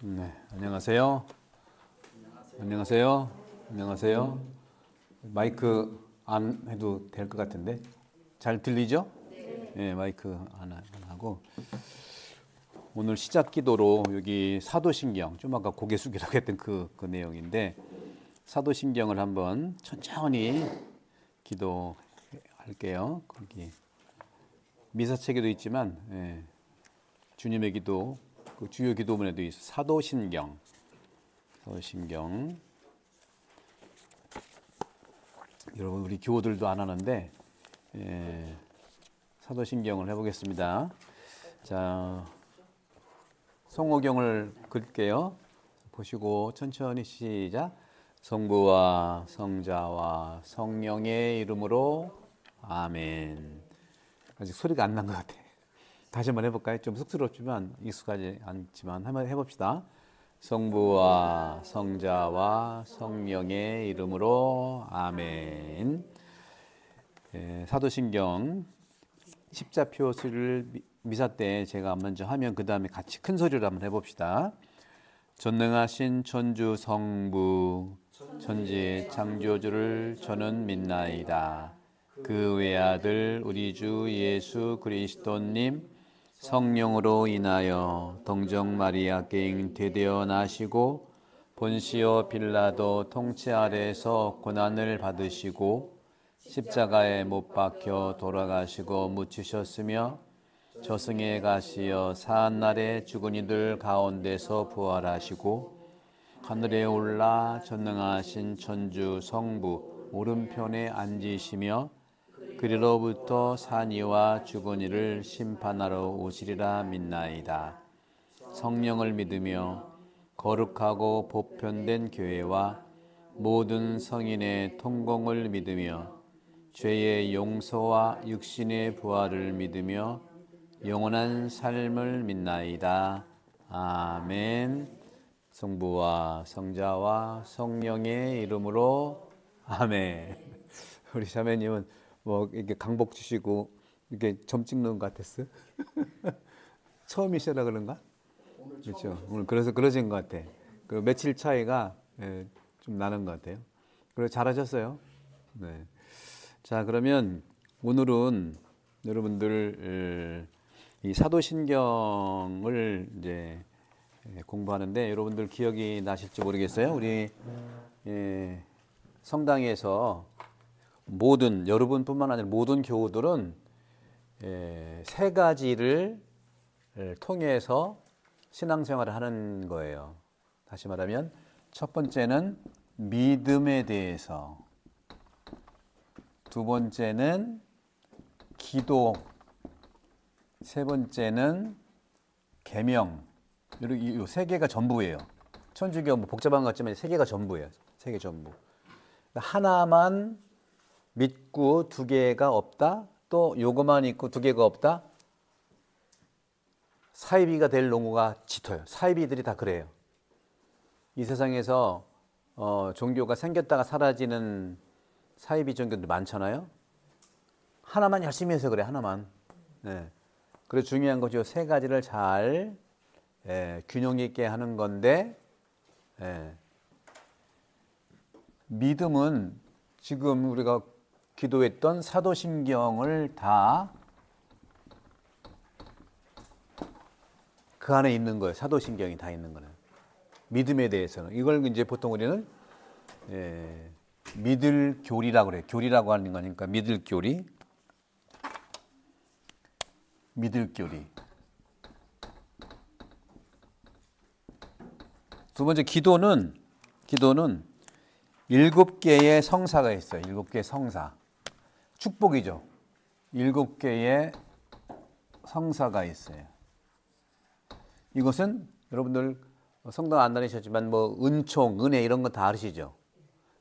네, 안녕하세요. 안녕하세요. 안녕하세요. 마이크 안 해도 될 것 같은데 잘 들리죠? 네, 마이크 안 하고 오늘 시작 기도로 여기 사도신경 좀 아까 고개 숙이라고 했던 그 내용인데 사도신경을 한번 천천히 기도할게요. 거기 미사책에도 있지만 주님의 기도 그 주요 기도문에도 있어. 사도신경. 여러분 우리 교우들도 안 하는데 사도신경을 해보겠습니다. 자, 성호경을 글게요. 보시고 천천히 시작. 성부와 성자와 성령의 이름으로 아멘. 아직 소리가 안 난 것 같아. 다시 한번 해볼까요? 좀 쑥스럽지만 익숙하지 않지만 한번 해봅시다. 성부와 성자와 성령의 이름으로 아멘. 사도신경 십자표를 미사 때 제가 먼저 하면 그 다음에 같이 큰 소리로 한번 해봅시다. 전능하신 천주 성부 천지의 창조주를 저는 믿나이다. 그 외아들 우리 주 예수 그리스도님 성령으로 인하여 동정 마리아께 잉태되어 나시고 본시오 빌라도 통치 아래에서 고난을 받으시고 십자가에 못 박혀 돌아가시고 묻히셨으며 저승에 가시어 사한날에 죽은 이들 가운데서 부활하시고 하늘에 올라 전능하신 천주 성부 오른편에 앉으시며 그리로부터 산이와 죽은 이를 심판하러 오시리라 믿나이다. 성령을 믿으며 거룩하고 보편된 교회와 모든 성인의 통공을 믿으며 죄의 용서와 육신의 부활을 믿으며 영원한 삶을 믿나이다. 아멘. 성부와 성자와 성령의 이름으로 아멘. 우리 자매님은 뭐 이렇게 강복 주시고 이렇게 점 찍는 것 같았어? 처음이시라 그런가? 그렇죠. 오늘 그래서 그러신 것 같아. 그 며칠 차이가 좀 나는 것 같아요. 그래서 잘하셨어요. 네. 자, 그러면 오늘은 여러분들 이 사도신경을 이제 공부하는데 여러분들 기억이 나실지 모르겠어요. 우리 성당에서 모든 여러분뿐만 아니라 모든 교우들은 세 가지를 통해서 신앙생활을 하는 거예요. 다시 말하면 첫 번째는 믿음에 대해서, 두 번째는 기도, 세 번째는 계명. 이 세 개가 전부예요. 천주교 뭐 복잡한 것 같지만 세 개가 전부예요. 세 개 전부. 하나만 믿고 두 개가 없다. 또 요거만 있고 두 개가 없다. 사이비가 될 농구가 짙어요. 사이비들이 다 그래요. 이 세상에서 종교가 생겼다가 사라지는 사이비 종교들 많잖아요. 하나만 열심히 해서 그래. 하나만. 네. 그래서 중요한 거죠. 세 가지를 잘 균형 있게 하는 건데 믿음은 지금 우리가 기도했던 사도신경을 다 그 안에 있는 거예요. 사도신경이 다 있는 거는. 믿음에 대해서는. 이걸 이제 보통 우리는 믿을 교리라고 그래요. 교리라고 하는 거니까 믿을 교리. 믿을 교리. 두 번째 기도는 7개의 성사가 있어요. 7개의 성사. 축복이죠. 7개의 성사가 있어요. 이것은 여러분들 성당 안 다니셨지만 뭐 은총, 은혜 이런 거 다 아시죠?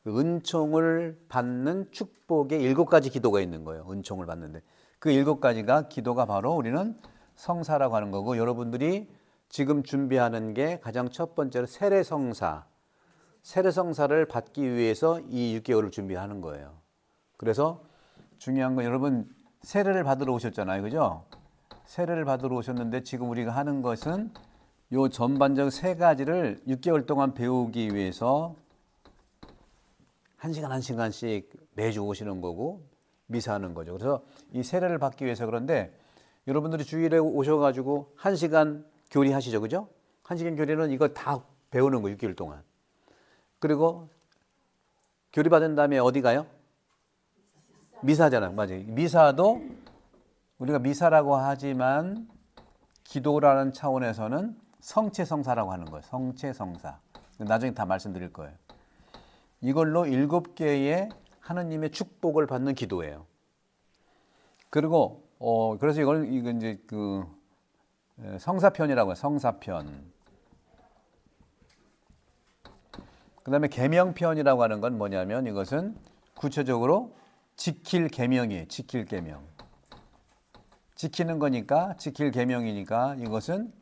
그 은총을 받는 축복의 7가지 기도가 있는 거예요. 은총을 받는데. 그 7가지가 기도가 바로 우리는 성사라고 하는 거고 여러분들이 지금 준비하는 게 가장 첫 번째로 세례성사. 세례성사를 받기 위해서 이 6개월을 준비하는 거예요. 그래서 중요한 건 여러분 세례를 받으러 오셨잖아요. 그죠? 세례를 받으러 오셨는데 지금 우리가 하는 것은 요 전반적 세 가지를 6개월 동안 배우기 위해서 1시간 1시간씩 매주 오시는 거고 미사하는 거죠. 그래서 이 세례를 받기 위해서 그런데 여러분들이 주일에 오셔가지고 1시간 교리하시죠, 그죠? 1시간 교리는 이거 다 배우는 거 6개월 동안. 그리고 교리 받은 다음에 어디 가요? 미사잖아요, 맞아요. 미사도 우리가 미사라고 하지만 기도라는 차원에서는 성체성사라고 하는 거예요. 성체성사. 나중에 다 말씀드릴 거예요. 이걸로 7개의 하느님의 축복을 받는 기도예요. 그리고 그래서 이건 이제 그 성사편이라고 해요. 성사편. 그다음에 계명편이라고 하는 건 뭐냐면 이것은 구체적으로 지킬 계명이에요. 지킬 계명. 지키는 거니까 지킬 계명이니까 이것은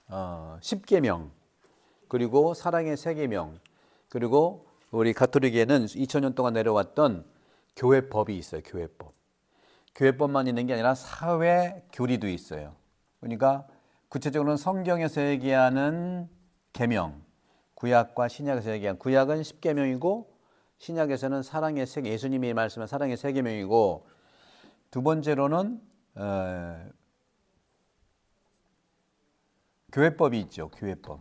10계명. 그리고 사랑의 세계명. 그리고 우리 가톨릭에는 2000년 동안 내려왔던 교회법이 있어요. 교회법. 교회법만 있는 게 아니라 사회 교리도 있어요. 그러니까 구체적으로는 성경에서 얘기하는 계명, 구약과 신약에서 얘기한 구약은 10계명이고 신약에서는 사랑의 세계, 예수님이 말씀한 사랑의 세계명이고 두 번째로는 교회법이 있죠. 교회법.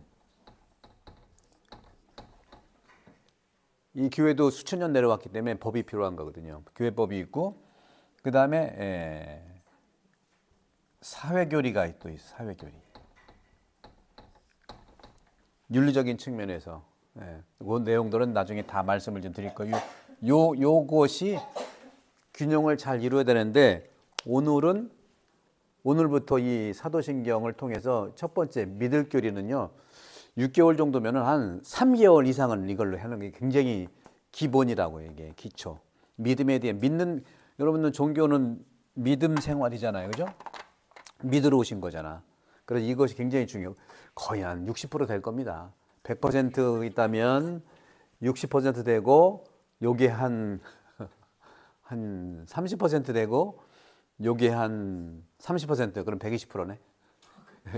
이 교회도 수천 년 내려왔기 때문에 법이 필요한 거거든요. 교회법이 있고 그 다음에 사회교리가 또 있어요. 사회교리. 윤리적인 측면에서 그 내용들은 나중에 다 말씀을 좀 드릴 거예요. 요것이 균형을 잘 이루어야 되는데 오늘부터 이 사도신경을 통해서 첫 번째 믿을 교리는요. 6개월 정도면 한 3개월 이상은 이걸로 하는 게 굉장히 기본이라고 이게 기초. 믿음에 대해 믿는 여러분들 종교는 믿음 생활이잖아요. 그죠? 믿으러 오신 거잖아. 그래서 이것이 굉장히 중요해요. 거의 한 60% 될 겁니다. 100% 있다면 60% 되고 요게 한 30% 되고 요게 한 30% 그럼 120%네.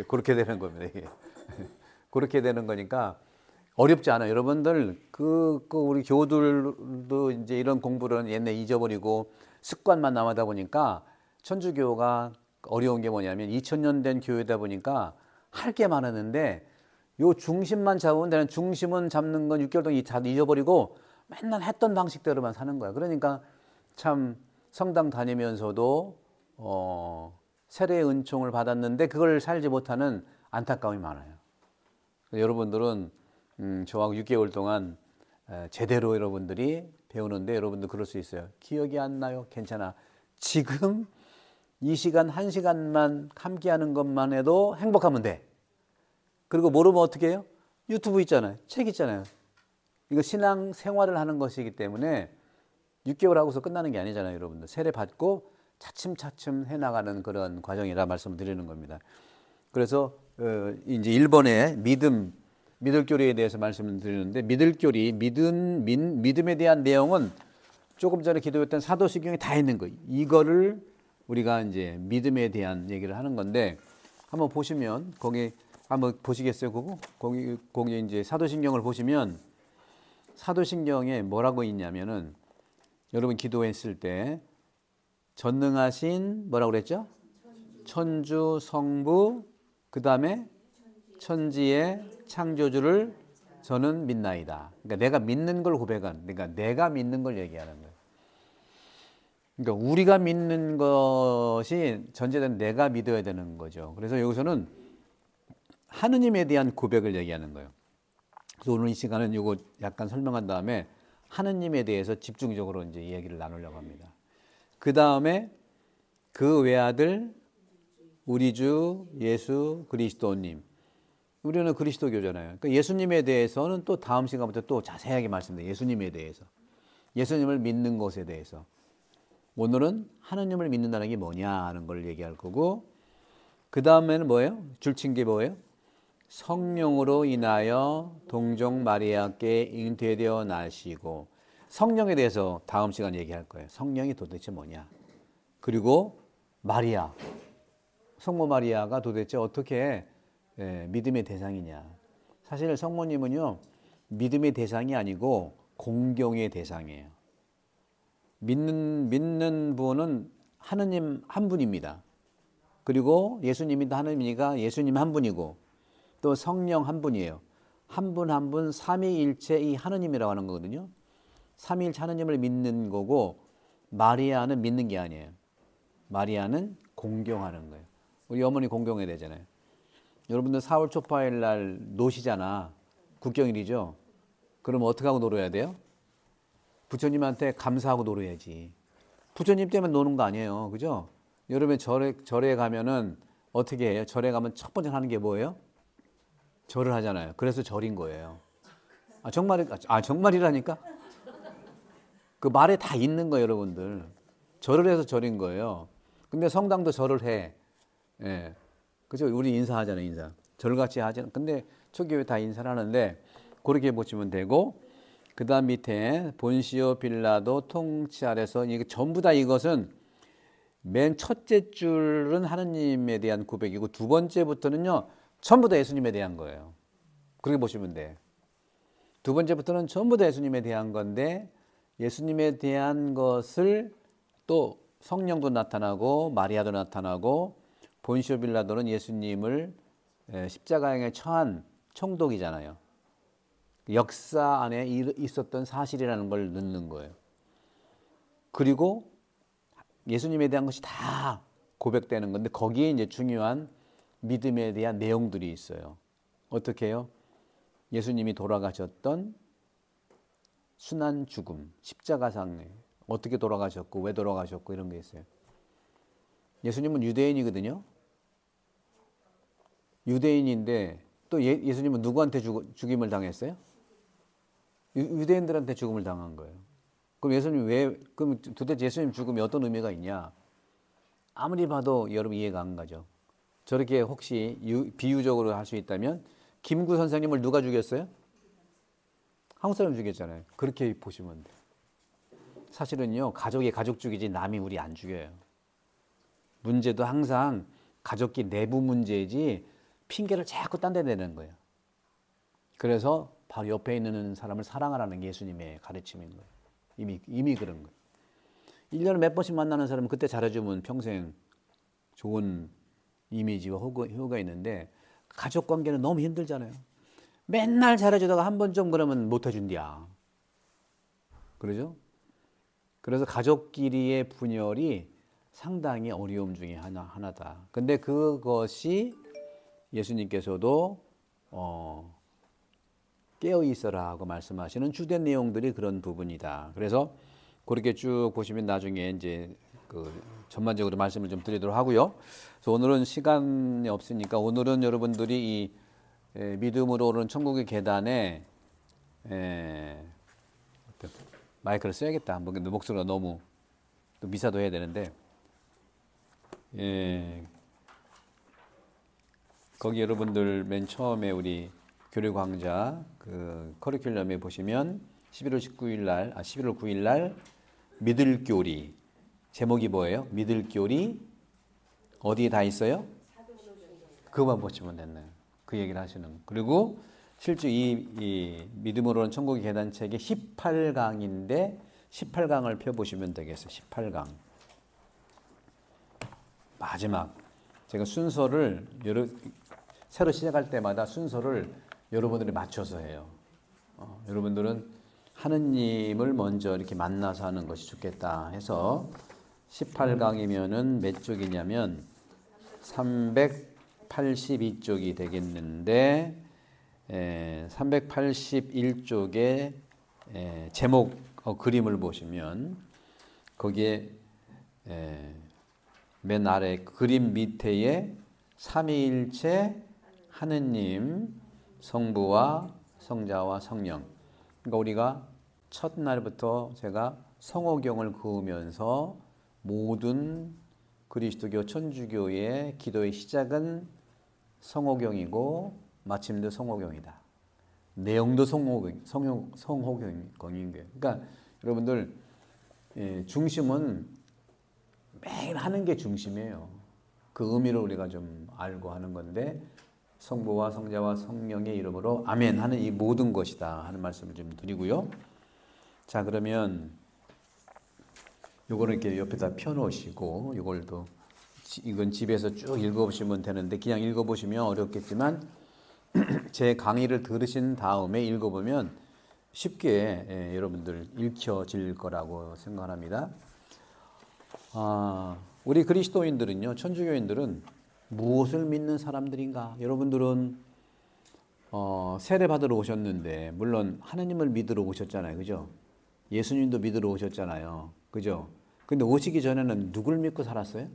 그렇게 되는 겁니다. 이게. 그렇게 되는 거니까 어렵지 않아요. 여러분들 우리 교우들도 이제 이런 공부를 옛날에 잊어버리고 습관만 남아다 보니까 천주교가 어려운 게 뭐냐면 2000년 된 교회다 보니까 할 게 많았는데 요 중심만 잡으면 되는 중심은 잡는 건 6개월 동안 다 잊어버리고 맨날 했던 방식대로만 사는 거야. 그러니까 참 성당 다니면서도 세례의 은총을 받았는데 그걸 살지 못하는 안타까움이 많아요. 여러분들은 저하고 6개월 동안 제대로 여러분들이 배우는데 여러분들 그럴 수 있어요. 기억이 안 나요? 괜찮아. 지금 이 시간 1시간만 함께하는 것만 해도 행복하면 돼. 그리고 모르면 어떻게 해요? 유튜브 있잖아요. 책 있잖아요. 이거 신앙 생활을 하는 것이기 때문에 6개월 하고서 끝나는 게 아니잖아요. 여러분들 세례 받고 차츰차츰 해나가는 그런 과정이라 말씀드리는 겁니다. 그래서 이제 1번에 믿을 교리에 대해서 말씀을 드리는데 믿을 교리, 믿음에 대한 내용은 조금 전에 기도했던 사도신경에 다 있는 거예요. 이거를 우리가 이제 믿음에 대한 얘기를 하는 건데 한번 보시면 거기 한번 보시겠어요? 그거? 거기 이제 사도신경을 보시면 사도신경에 뭐라고 있냐면은 여러분 기도했을 때 전능하신 뭐라고 그랬죠? 천주 성부 그 다음에 천지의 창조주를 저는 믿나이다. 그러니까 내가 믿는 걸 고백한, 그러니까 내가 믿는 걸 얘기하는 거예요. 그러니까 우리가 믿는 것이 전제된 내가 믿어야 되는 거죠. 그래서 여기서는 하느님에 대한 고백을 얘기하는 거예요. 그래서 오늘 이 시간은 이거 약간 설명한 다음에 하느님에 대해서 집중적으로 이제 이야기를 나누려고 합니다. 그 다음에 그 외아들 우리 주 예수 그리스도님. 우리는 그리스도교잖아요. 그러니까 예수님에 대해서는 또 다음 시간부터 또 자세하게 말씀드려요. 예수님에 대해서. 예수님을 믿는 것에 대해서. 오늘은 하느님을 믿는다는 게 뭐냐 하는 걸 얘기할 거고 그 다음에는 뭐예요? 줄친 게 뭐예요? 성령으로 인하여 동정 마리아께 잉태되어 나시고 성령에 대해서 다음 시간 얘기할 거예요. 성령이 도대체 뭐냐? 그리고 마리아, 성모 마리아가 도대체 어떻게 믿음의 대상이냐. 사실 성모님은요, 믿음의 대상이 아니고 공경의 대상이에요. 믿는 분은 하느님 한 분입니다. 그리고 예수님이 하느님이니까 예수님 한 분이고 또 성령 한 분이에요. 한 분 한 분 삼위일체 이 하느님이라고 하는 거거든요. 삼위일체 하느님을 믿는 거고 마리아는 믿는 게 아니에요. 마리아는 공경하는 거예요. 우리 어머니 공경해야 되잖아요. 여러분들 4월 초파일 날 노시잖아. 국경일이죠. 그럼 어떻게 하고 놀아야 돼요? 부처님한테 감사하고 놀아야지. 부처님 때문에 노는 거 아니에요. 그죠? 여러분 절에 가면은 어떻게 해요? 절에 가면 첫 번째 하는 게 뭐예요? 절을 하잖아요. 그래서 절인 거예요. 정말이라니까? 그 말에 다 있는 거예요, 여러분들. 절을 해서 절인 거예요. 근데 성당도 절을 해. 예. 그죠? 우리 인사하잖아요, 인사. 절같이 하잖아요. 근데 초교회 다 인사를 하는데, 그렇게 보시면 되고, 그 다음 밑에 본시오 빌라도 통치 아래서, 이게 전부 다 이것은 맨 첫째 줄은 하느님에 대한 고백이고, 두 번째부터는요, 전부 다 예수님에 대한 거예요. 그렇게 보시면 돼. 두 번째부터는 전부 다 예수님에 대한 건데, 예수님에 대한 것을 또 성령도 나타나고 마리아도 나타나고 본시오 빌라도는 예수님을 십자가에 처한 총독이잖아요. 역사 안에 있었던 사실이라는 걸 넣는 거예요. 그리고 예수님에 대한 것이 다 고백되는 건데 거기에 이제 중요한 믿음에 대한 내용들이 있어요. 어떻게 해요? 예수님이 돌아가셨던 순환 죽음, 십자가상에 어떻게 돌아가셨고 왜 돌아가셨고 이런 게 있어요. 예수님은 유대인이거든요. 유대인인데 또 예수님은 누구한테 죽임을 당했어요? 유대인들한테 죽음을 당한 거예요. 그럼 도대체 예수님 죽음이 어떤 의미가 있냐? 아무리 봐도 여러분 이해가 안 가죠. 저렇게 혹시 비유적으로 할 수 있다면 김구 선생님을 누가 죽였어요? 한국 사람 죽였잖아요. 그렇게 보시면 돼요. 사실은요, 가족이 가족 죽이지 남이 우리 안 죽여요. 문제도 항상 가족끼리 내부 문제이지 핑계를 자꾸 딴 데 대는 거예요. 그래서 바로 옆에 있는 사람을 사랑하라는 게 예수님의 가르침인 거예요. 이미 그런 거예요. 1년에 몇 번씩 만나는 사람은 그때 잘해주면 평생 좋은 이미지와 효가 있는데 가족 관계는 너무 힘들잖아요. 맨날 잘해주다가 한 번 좀 그러면 못 해준디야. 그러죠? 그래서 가족끼리의 분열이 상당히 어려움 중에 하나다. 근데 그것이 예수님께서도 깨어 있어라 하고 말씀하시는 주된 내용들이 그런 부분이다. 그래서 그렇게 쭉 보시면 나중에 이제 전반적으로 말씀을 좀 드리도록 하고요. 그래서 오늘은 시간이 없으니까 오늘은 여러분들이 이 믿음으로 오르는 천국의 계단에 마이크를 써야겠다. 한번 목소리가 너무 또 미사도 해야 되는데 거기 여러분들 맨 처음에 우리 교류 강좌 그 커리큘럼에 보시면 11월 9일 날 믿을 교리 제목이 뭐예요? 믿을 교리 어디에 다 있어요? 그것만 보시면 됐네요. 그 얘기를 하시는. 그리고 실제 이 믿음으로는 천국의 계단 책의 18강인데 18강을 펴보시면 되겠어요. 18강. 마지막. 제가 순서를 새로 시작할 때마다 순서를 여러분들이 맞춰서 해요. 여러분들은 하느님을 먼저 이렇게 만나서 하는 것이 좋겠다 해서 18강이면은 몇 쪽이냐면 382쪽이 되겠는데 381쪽에 제목 그림을 보시면 거기에 맨 아래 그림 밑에에 삼위일체 하느님 성부와 성자와 성령. 그러니까 우리가 첫날부터 제가 성호경을 그으면서 모든 그리스도교 천주교의 기도의 시작은 성호경이고 마침도 성호경이다. 내용도 성호경인 거예요. 그러니까 여러분들 중심은 매일 하는 게 중심이에요. 그 의미를 우리가 좀 알고 하는 건데 성부와 성자와 성령의 이름으로 아멘 하는 이 모든 것이다 하는 말씀을 좀 드리고요. 자, 그러면 요거는 이렇게 옆에다 펴놓으시고 이건 집에서 쭉 읽어보시면 되는데 그냥 읽어보시면 어렵겠지만 제 강의를 들으신 다음에 읽어보면 쉽게 여러분들 읽혀질 거라고 생각합니다. 우리 그리스도인들은요, 천주교인들은 무엇을 믿는 사람들인가? 여러분들은 세례 받으러 오셨는데 물론 하나님을 믿으러 오셨잖아요, 그죠? 예수님도 믿으러 오셨잖아요, 그죠? 근데 오시기 전에는 누굴 믿고 살았어요?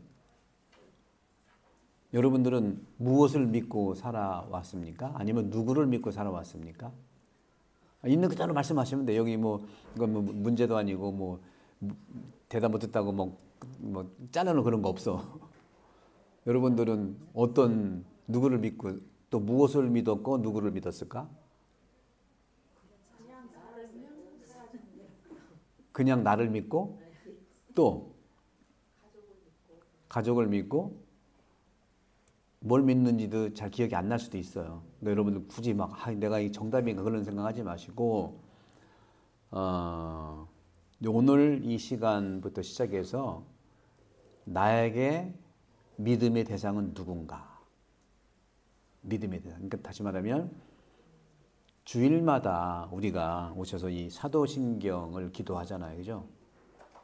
여러분들은 무엇을 믿고 살아왔습니까? 아니면 누구를 믿고 살아왔습니까? 있는 그대로 말씀하시면 돼. 여기 이건 문제도 아니고 대답 못 듣다고 잘라놓은 그런 거 없어. 여러분들은 누구를 믿고 또 무엇을 믿었고 누구를 믿었을까? 그냥 나를 믿고 또 가족을 믿고 뭘 믿는지도 잘 기억이 안 날 수도 있어요. 그러니까 여러분들 굳이 내가 이 정답인가 그런 생각하지 마시고 오늘 이 시간부터 시작해서 나에게 믿음의 대상은 누군가? 믿음의 대상. 그러니까 다시 말하면 주일마다 우리가 오셔서 이 사도신경을 기도하잖아요, 그죠?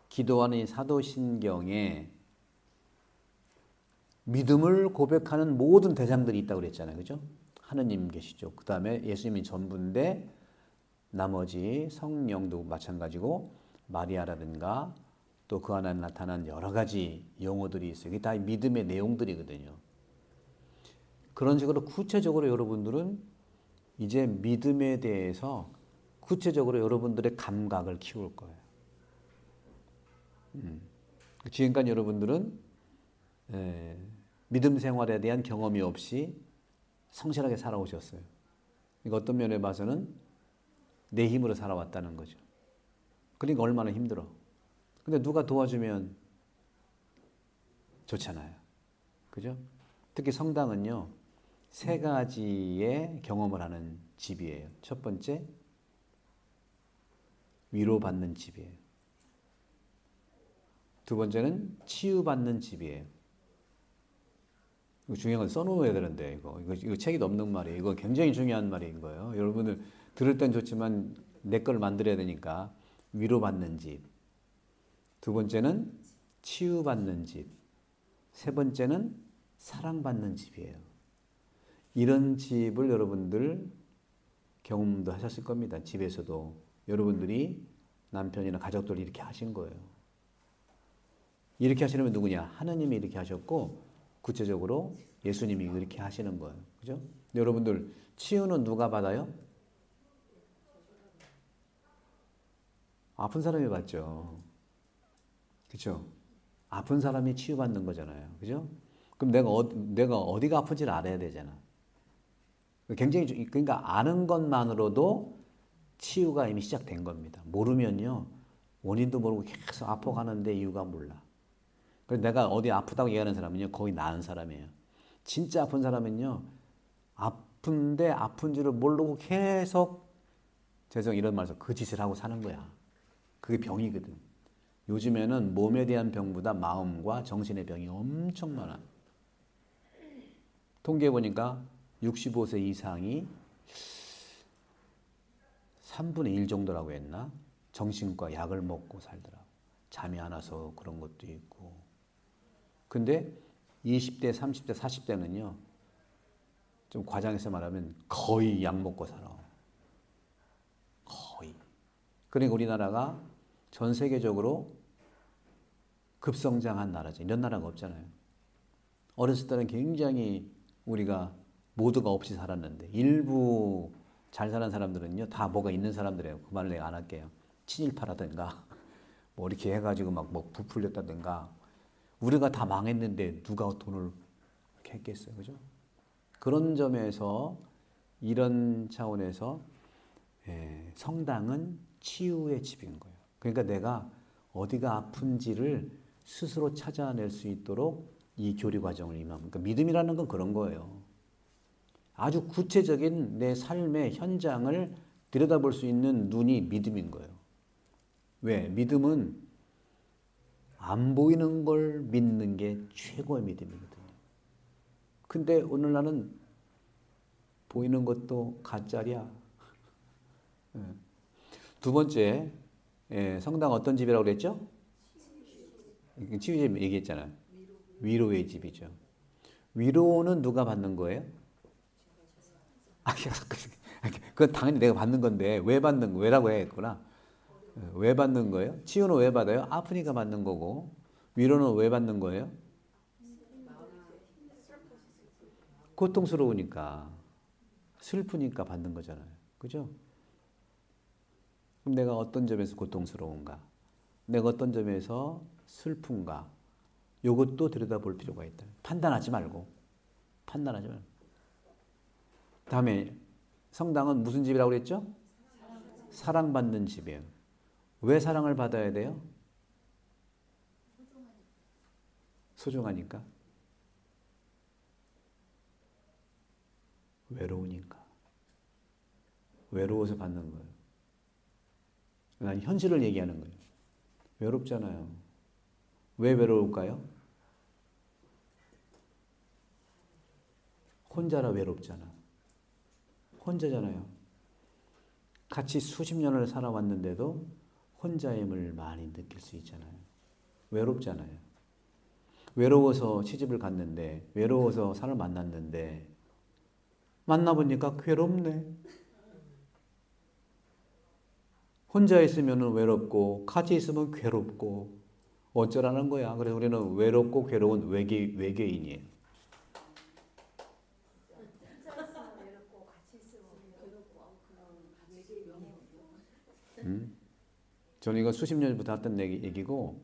기도하는 이 사도신경에 믿음을 고백하는 모든 대상들이 있다고 그랬잖아요, 그죠? 하느님 계시죠. 그 다음에 예수님이 전부인데 나머지 성령도 마찬가지고 마리아라든가 또 그 안에 나타난 여러 가지 용어들이 있어요. 이게 다 믿음의 내용들이거든요. 그런 식으로 구체적으로 여러분들은 이제 믿음에 대해서 구체적으로 여러분들의 감각을 키울 거예요. 지금까지 여러분들은 믿음 생활에 대한 경험이 없이 성실하게 살아오셨어요. 그러니까 어떤 면에 봐서는 내 힘으로 살아왔다는 거죠. 그러니까 얼마나 힘들어. 근데 누가 도와주면 좋잖아요. 그죠? 특히 성당은요, 3가지의 경험을 하는 집이에요. 첫 번째, 위로받는 집이에요. 두 번째는 치유받는 집이에요. 이거 중요한 건 써놓아야 되는데, 이거 책이 없는 말이에요. 이거 굉장히 중요한 말인 거예요. 여러분들 들을 땐 좋지만 내 걸 만들어야 되니까 위로받는 집. 두 번째는 치유받는 집. 세 번째는 사랑받는 집이에요. 이런 집을 여러분들 경험도 하셨을 겁니다. 집에서도 여러분들이 남편이나 가족들 이렇게 하신 거예요. 이렇게 하시는 분 누구냐? 하나님이 이렇게 하셨고 구체적으로 예수님이 이렇게 하시는 거예요. 그죠? 여러분들 치유는 누가 받아요? 아픈 사람이 받죠. 그렇죠? 아픈 사람이 치유받는 거잖아요. 그죠? 그럼 내가 어디가 아픈지를 알아야 되잖아. 그러니까 아는 것만으로도 치유가 이미 시작된 겁니다. 모르면요, 원인도 모르고 계속 아파가는데 이유가 몰라. 그래서 내가 어디 아프다고 얘기하는 사람은요, 거의 나은 사람이에요. 진짜 아픈 사람은요, 아픈데 아픈 줄을 모르고 계속 이런 말에서 그 짓을 하고 사는 거야. 그게 병이거든. 요즘에는 몸에 대한 병보다 마음과 정신의 병이 엄청 많아. 통계해 보니까 65세 이상이 3분의 1 정도라고 했나? 정신과 약을 먹고 살더라고. 잠이 안 와서 그런 것도 있고. 근데 20대, 30대, 40대는요, 좀 과장해서 말하면 거의 약 먹고 살아. 거의. 그러니까 우리나라가 전 세계적으로 급성장한 나라죠. 이런 나라가 없잖아요. 어렸을 때는 굉장히 우리가 모두가 없이 살았는데 일부 잘 사는 사람들은요, 다 뭐가 있는 사람들이에요. 그 말을 내가 안 할게요. 친일파라든가 이렇게 해가지고 부풀렸다든가. 우리가 다 망했는데 누가 돈을 이렇게 했겠어요. 그죠? 그런 점에서 이런 차원에서 성당은 치유의 집인 거예요. 그러니까 내가 어디가 아픈지를 스스로 찾아낼 수 있도록 이 교리 과정을 임하면. 그러니까 믿음이라는 건 그런 거예요. 아주 구체적인 내 삶의 현장을 들여다볼 수 있는 눈이 믿음인 거예요. 왜? 믿음은 안 보이는 걸 믿는 게 최고의 믿음이거든요. 근데 오늘날은 보이는 것도 가짜야. 두 번째, 성당 어떤 집이라고 그랬죠? 치유집 얘기했잖아요. 위로의 집이죠. 위로는 누가 받는 거예요? 그건 당연히 내가 받는 건데 왜 받는 거 왜라고 해야겠구나. 왜 받는 거예요? 치유는 왜 받아요? 아프니까 받는 거고 위로는 왜 받는 거예요? 고통스러우니까 슬프니까 받는 거잖아요. 그죠? 그럼 내가 어떤 점에서 고통스러운가? 내가 어떤 점에서 슬픈가? 이것도 들여다볼 필요가 있다. 판단하지 말고. 다음에 성당은 무슨 집이라고 그랬죠? 사랑받는 집이에요. 왜 사랑을 받아야 돼요? 소중하니까. 외로우니까. 외로워서 받는 거예요. 난 현실을 얘기하는 거예요. 외롭잖아요. 왜 외로울까요? 혼자라 외롭잖아. 혼자잖아요. 같이 수십 년을 살아왔는데도 혼자임을 많이 느낄 수 있잖아요. 외롭잖아요. 외로워서 시집을 갔는데, 외로워서 사람을 만났는데, 만나보니까 괴롭네. 혼자 있으면 외롭고, 같이 있으면 괴롭고, 어쩌라는 거야. 그래서 우리는 외롭고 괴로운 외계인이에요. 저는 이거 수십 년부터 했던 얘기고,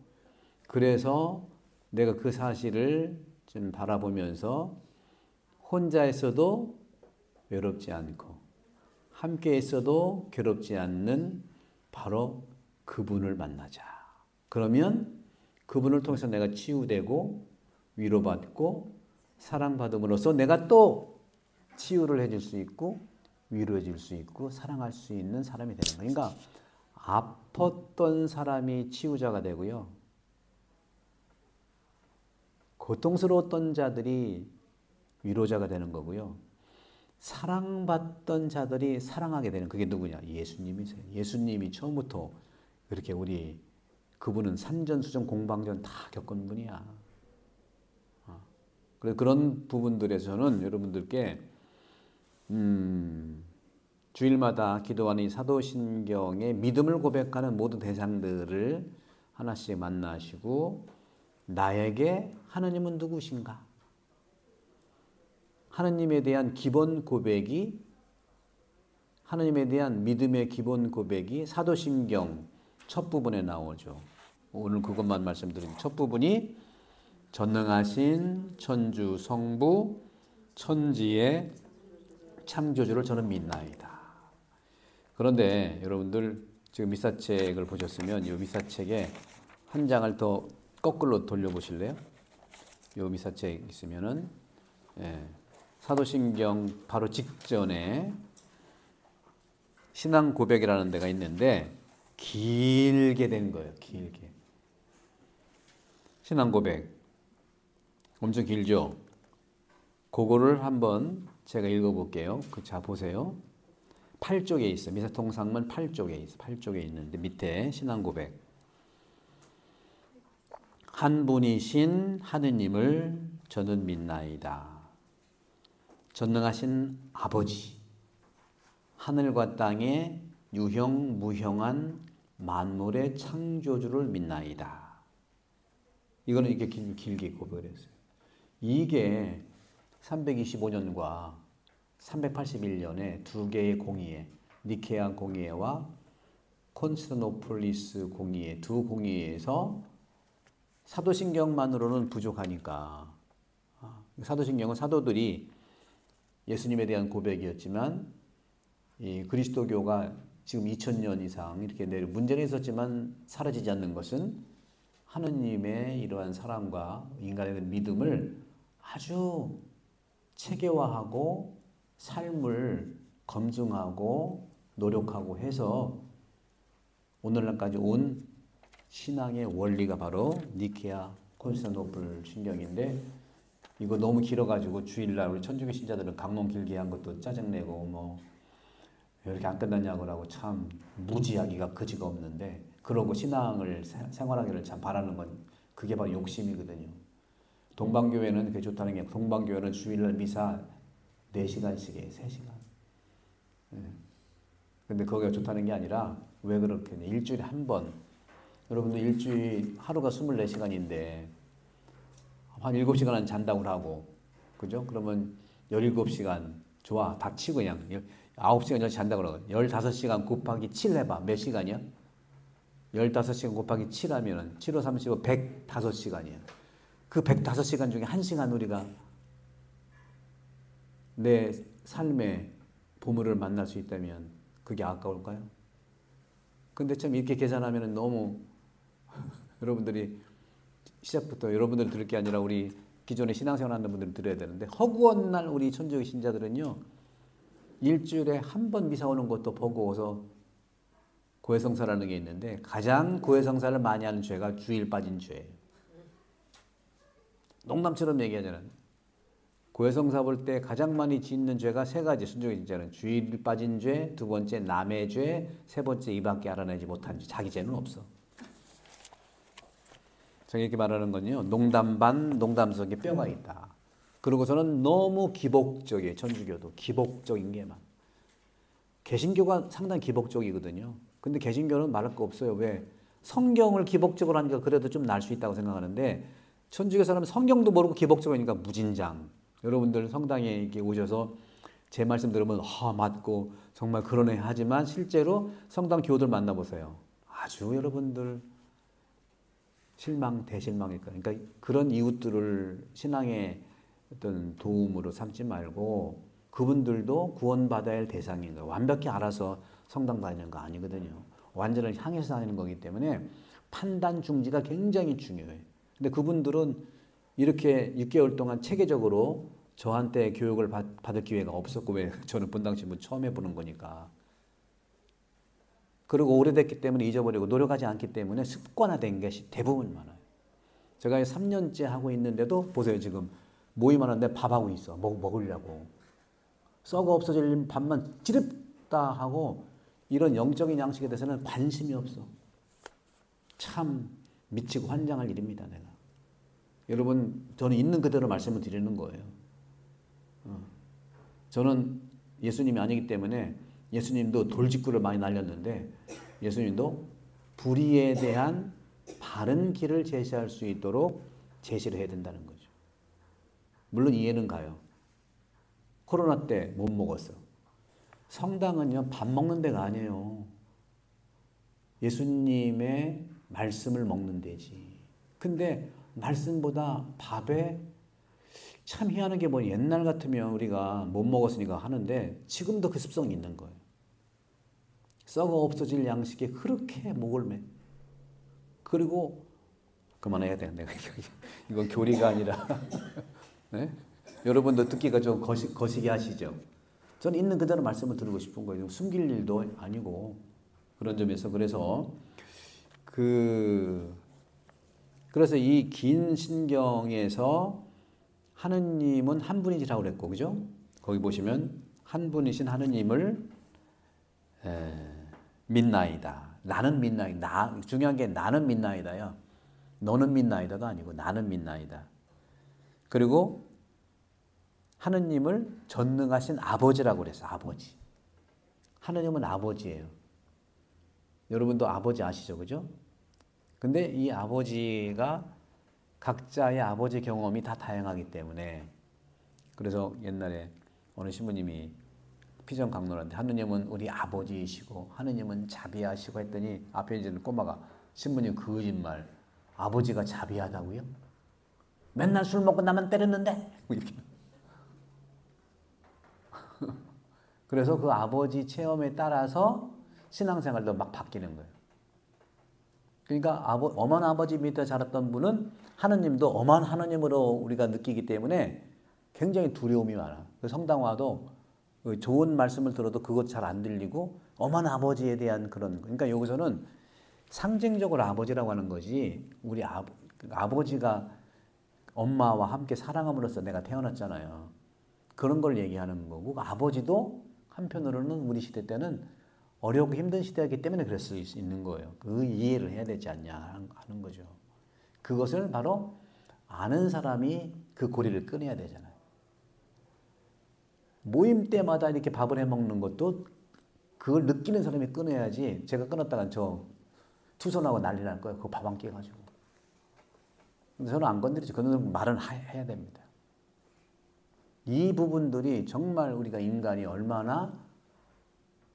그래서 내가 그 사실을 좀 바라보면서 혼자 있어도 외롭지 않고 함께 있어도 괴롭지 않는 바로 그분을 만나자. 그러면 그분을 통해서 내가 치유되고 위로받고 사랑받음으로써 내가 또 치유를 해줄 수 있고 위로해줄 수 있고 사랑할 수 있는 사람이 되는 거예요. 그러니까 아팠던 사람이 치유자가 되고요. 고통스러웠던 자들이 위로자가 되는 거고요. 사랑받던 자들이 사랑하게 되는 그게 누구냐? 예수님이세요. 예수님이 처음부터 그렇게 그분은 산전수전 공방전 다 겪은 분이야. 그래서 그런 부분들에서는 여러분들께 주일마다 기도하는 이 사도신경의 믿음을 고백하는 모든 대상들을 하나씩 만나시고 나에게 하나님은 누구신가? 하나님에 대한 기본 고백이 하나님에 대한 믿음의 기본 고백이 사도신경 첫 부분에 나오죠. 오늘 그것만 말씀드린 첫 부분이 전능하신 천주 성부 천지의 창조주를 저는 믿나이다. 그런데 여러분들 지금 미사책을 보셨으면 이 미사책에 한 장을 더 거꾸로 돌려보실래요? 이 미사책 있으면은 사도신경 바로 직전에 신앙 고백이라는 데가 있는데 길게 된 거예요. 길게. 신앙 고백. 엄청 길죠? 그거를 한번 제가 읽어볼게요. 자, 보세요. 8쪽에 있어요. 미사통상문 8쪽에 있어요. 8쪽에 있는데 밑에 신앙 고백. 한 분이신 하느님을 저는 믿나이다. 전능하신 아버지, 하늘과 땅의 유형 무형한 만물의 창조주를 믿나이다. 이거는 이렇게 길게 고백을 했어요. 이게 325년과 381년에 두 개의 공의회, 니케아 공의회와 콘스탄티노플리스 공의회 두 공의회에서 사도신경만으로는 부족하니까 사도신경은 사도들이 예수님에 대한 고백이었지만 이 그리스도교가 지금 2000년 이상 이렇게 문제는 있었지만 사라지지 않는 것은 하느님의 이러한 사랑과 인간의 믿음을 아주 체계화하고 삶을 검증하고 노력하고 해서 오늘날까지 온 신앙의 원리가 바로 니케아 콘스탄티노플 신경인데, 이거 너무 길어가지고 주일날 우리 천주교 신자들은 강론 길게 한 것도 짜증내고 뭐 왜 이렇게 안 끝났냐고 하고 참 무지하기가 그지가 없는데, 그러고 신앙을 생활하기를 참 바라는 건 그게 바로 욕심이거든요. 동방교회는 그게 좋다는 게, 동방교회는 주일날 미사 4시간씩 해, 3시간. 근데 거기가 좋다는 게 아니라 왜 그렇게 해? 일주일에 한 번. 여러분들 일주일 하루가 24시간인데 한 7시간은 잔다고 하고, 그죠? 그러면 17시간 좋아. 다 치고 그냥 9시간 잔다고 그러고 15시간 곱하기 7 해봐. 몇 시간이야? 15시간 곱하기 7 하면은 7, 5, 35, 105시간이야. 그 105시간 중에 1시간 우리가 내 삶의 보물을 만날 수 있다면 그게 아까울까요? 근데 참 이렇게 계산하면 너무 여러분들이 시작부터 여러분들 들을 게 아니라 우리 기존에 신앙생활 하는 분들은 들어야 되는데, 허구한 날 우리 천주교 신자들은요, 일주일에 한 번 미사 오는 것도 버거워서 고해성사라는 게 있는데, 가장 고해성사를 많이 하는 죄가 주일 빠진 죄예요. 농담처럼 얘기하잖아요. 고해성사 볼 때 가장 많이 짓는 죄가 3가지. 순종의 진짜는 주일 빠진 죄, 2번째 남의 죄, 3번째 이밖에 알아내지 못한 죄. 자기 죄는 없어. 제가 이렇게 말하는 건요, 농담 반 농담 속에 뼈가 있다. 그러고서는 너무 기복적이에요. 천주교도 기복적인 게 많아. 개신교가 상당히 기복적이거든요. 근데 개신교는 말할 거 없어요. 왜? 성경을 기복적으로 하니까 그래도 좀 날 수 있다고 생각하는데, 천주교 사람은 성경도 모르고 기복적이니까 무진장. 여러분들 성당에 이렇게 오셔서 제 말씀 들으면 맞고 정말 그러네 하지만, 실제로 성당 교우들 만나보세요. 아주 여러분들 대실망일 거예요. 그러니까 그런 이웃들을 신앙의 어떤 도움으로 삼지 말고, 그분들도 구원받아야 할 대상인 거예요. 완벽히 알아서 성당 다니는 거 아니거든요. 완전을 향해서 다니는 거기 때문에 판단 중지가 굉장히 중요해요. 근데 그분들은 이렇게 6개월 동안 체계적으로 저한테 교육을 받을 기회가 없었고, 왜? 저는 본당 신분 처음 해보는 거니까. 그리고 오래됐기 때문에 잊어버리고 노력하지 않기 때문에 습관화된 것이 대부분 많아요. 제가 3년째 하고 있는데도 보세요. 지금 모임 하는데 밥하고 있어. 먹으려고. 썩어 없어질 밥만 찌릅다 하고, 이런 영적인 양식에 대해서는 관심이 없어. 참 미치고 환장할 일입니다. 내가. 여러분, 저는 있는 그대로 말씀을 드리는 거예요. 저는 예수님이 아니기 때문에, 예수님도 돌직구를 많이 날렸는데 예수님도 불의에 대한 바른 길을 제시할 수 있도록 제시를 해야 된다는 거죠. 물론 이해는 가요. 코로나 때 못 먹었어. 성당은요, 밥 먹는 데가 아니에요. 예수님의 말씀을 먹는 데지. 근데 말씀보다 밥에 참 희한한 게 뭐, 옛날 같으면 우리가 못 먹었으니까 하는데 지금도 그 습성이 있는 거예요. 썩어 없어질 양식에 그렇게 목을 매. 그리고 그만해야 돼. 내가 이건 교리가 아니라 네? 여러분도 듣기가 좀 거시기 하시죠. 저는 있는 그대로 말씀을 드리고 싶은 거예요. 숨길 일도 아니고. 그런 점에서 그래서 이 긴 신경에서 하느님은 한 분이시라고 그랬고, 그죠? 거기 보시면 한 분이신 하느님을 믿나이다. 나는 믿나이다. 중요한 게 나는 믿나이다요. 너는 믿나이다가 아니고 나는 믿나이다. 그리고 하느님을 전능하신 아버지라고 그랬어. 아버지. 하느님은 아버지예요. 여러분도 아버지 아시죠? 그죠? 근데 이 아버지가 각자의 아버지 경험이 다 다양하기 때문에, 그래서 옛날에 어느 신부님이 피정 강론한테 하느님은 우리 아버지이시고 하느님은 자비하시고 했더니 앞에 있는 꼬마가, 신부님 거짓말, 아버지가 자비하다고요? 맨날 술 먹고 나만 때렸는데? 이렇게. 그래서 그 아버지 체험에 따라서 신앙생활도 막 바뀌는 거예요. 그러니까 엄한 아버지 밑에 자랐던 분은 하느님도 엄한 하느님으로 우리가 느끼기 때문에 굉장히 두려움이 많아. 그 성당화도 좋은 말씀을 들어도 그것 잘 안 들리고 엄한 아버지에 대한 그런, 그러니까 여기서는 상징적으로 아버지라고 하는 거지, 우리 아버지가 엄마와 함께 사랑함으로써 내가 태어났잖아요. 그런 걸 얘기하는 거고, 아버지도 한편으로는 우리 시대 때는 어렵고 힘든 시대이기 때문에 그럴 수 있는 거예요. 그 이해를 해야 되지 않냐 하는 거죠. 그것을 바로 아는 사람이 그 고리를 끊어야 되잖아요. 모임 때마다 이렇게 밥을 해 먹는 것도 그걸 느끼는 사람이 끊어야지. 제가 끊었다간 저 투선하고 난리 날 거예요. 그거 밥 한 끼 가지고. 근데 저는 안 건드리죠. 그는 말은 해야 됩니다. 이 부분들이 정말 우리가 인간이 얼마나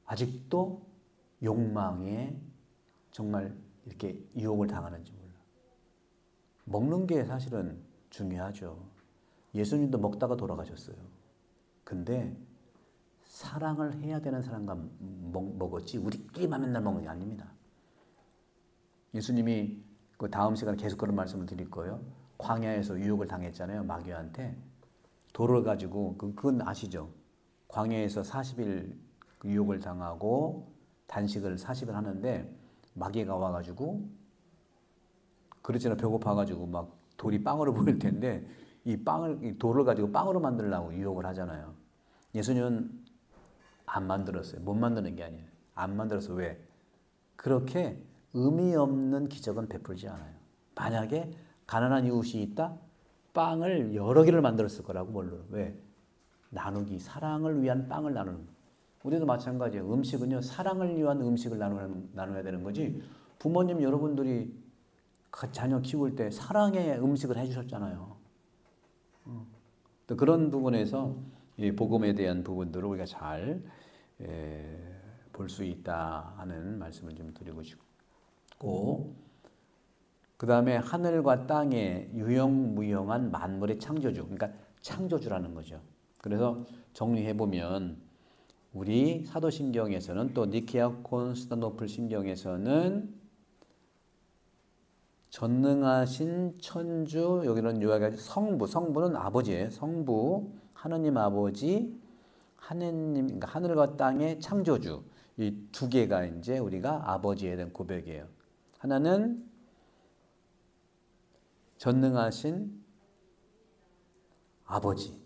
아직도 욕망에 정말 이렇게 유혹을 당하는지 몰라. 먹는 게 사실은 중요하죠. 예수님도 먹다가 돌아가셨어요. 근데 사랑을 해야 되는 사람과 먹었지 우리끼리만 맨날 먹는 게 아닙니다. 예수님이 그 다음 시간에 계속 그런 말씀을 드릴 거예요. 광야에서 유혹을 당했잖아요. 마귀한테. 돌을 가지고, 그건 아시죠? 광야에서 40일 유혹을 당하고 단식을 40일 하는데 마귀가 와가지고, 그렇잖아요. 배고파가지고 막 돌이 빵으로 보일 텐데 이 돌을 가지고 빵으로 만들려고 유혹을 하잖아요. 예수님은 안 만들었어요. 못 만드는 게 아니에요. 안 만들어서 왜? 그렇게 의미 없는 기적은 베풀지 않아요. 만약에 가난한 이웃이 있다? 빵을 여러 개를 만들었을 거라고. 뭘로? 왜? 나누기, 사랑을 위한 빵을 나누는 거예요. 우리도 마찬가지예요. 음식은요, 사랑을 위한 음식을 나눠야 되는 거지. 부모님 여러분들이 자녀 키울 때 사랑의 음식을 해주셨잖아요. 또 그런 부분에서 이 복음에 대한 부분들을 우리가 잘 볼 수 있다 하는 말씀을 좀 드리고 싶고, 그 다음에 하늘과 땅의 유형무형한 만물의 창조주, 그러니까 창조주라는 거죠. 그래서 정리해보면 우리 사도신경에서는 또 니케아 콘스탄노플 신경에서는 전능하신 천주, 여기는 요약하지 성부는 아버지예요. 성부, 하느님 아버지, 하느님, 그러니까 하늘과 땅의 창조주, 이 두 개가 이제 우리가 아버지에 대한 고백이에요. 하나는 전능하신 아버지,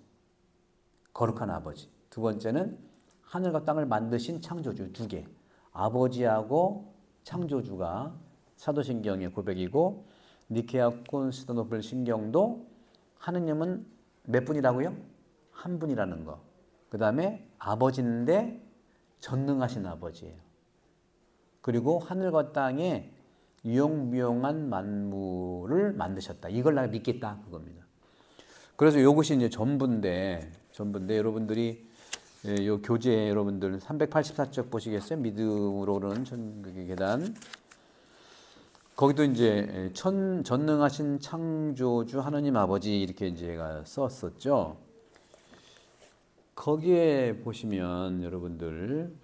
거룩한 아버지. 두 번째는 하늘과 땅을 만드신 창조주, 두 개. 아버지하고 창조주가 사도신경의 고백이고, 니케아 콘스탄노플 신경도 하느님은 몇 분이라고요? 한 분이라는 거. 그 다음에 아버지인데 전능하신 아버지예요. 그리고 하늘과 땅에 유용무용한 만물을 만드셨다. 이걸 내가 믿겠다. 그겁니다. 그래서 이것이 이제 전부인데 여러분들이 요 교재 여러분들 384쪽 보시겠어요? 믿음으로 오르는 천국의 계단. 거기도 이제 전능하신 창조주 하느님 아버지 이렇게 이제 제가 썼었죠. 거기에 보시면 여러분들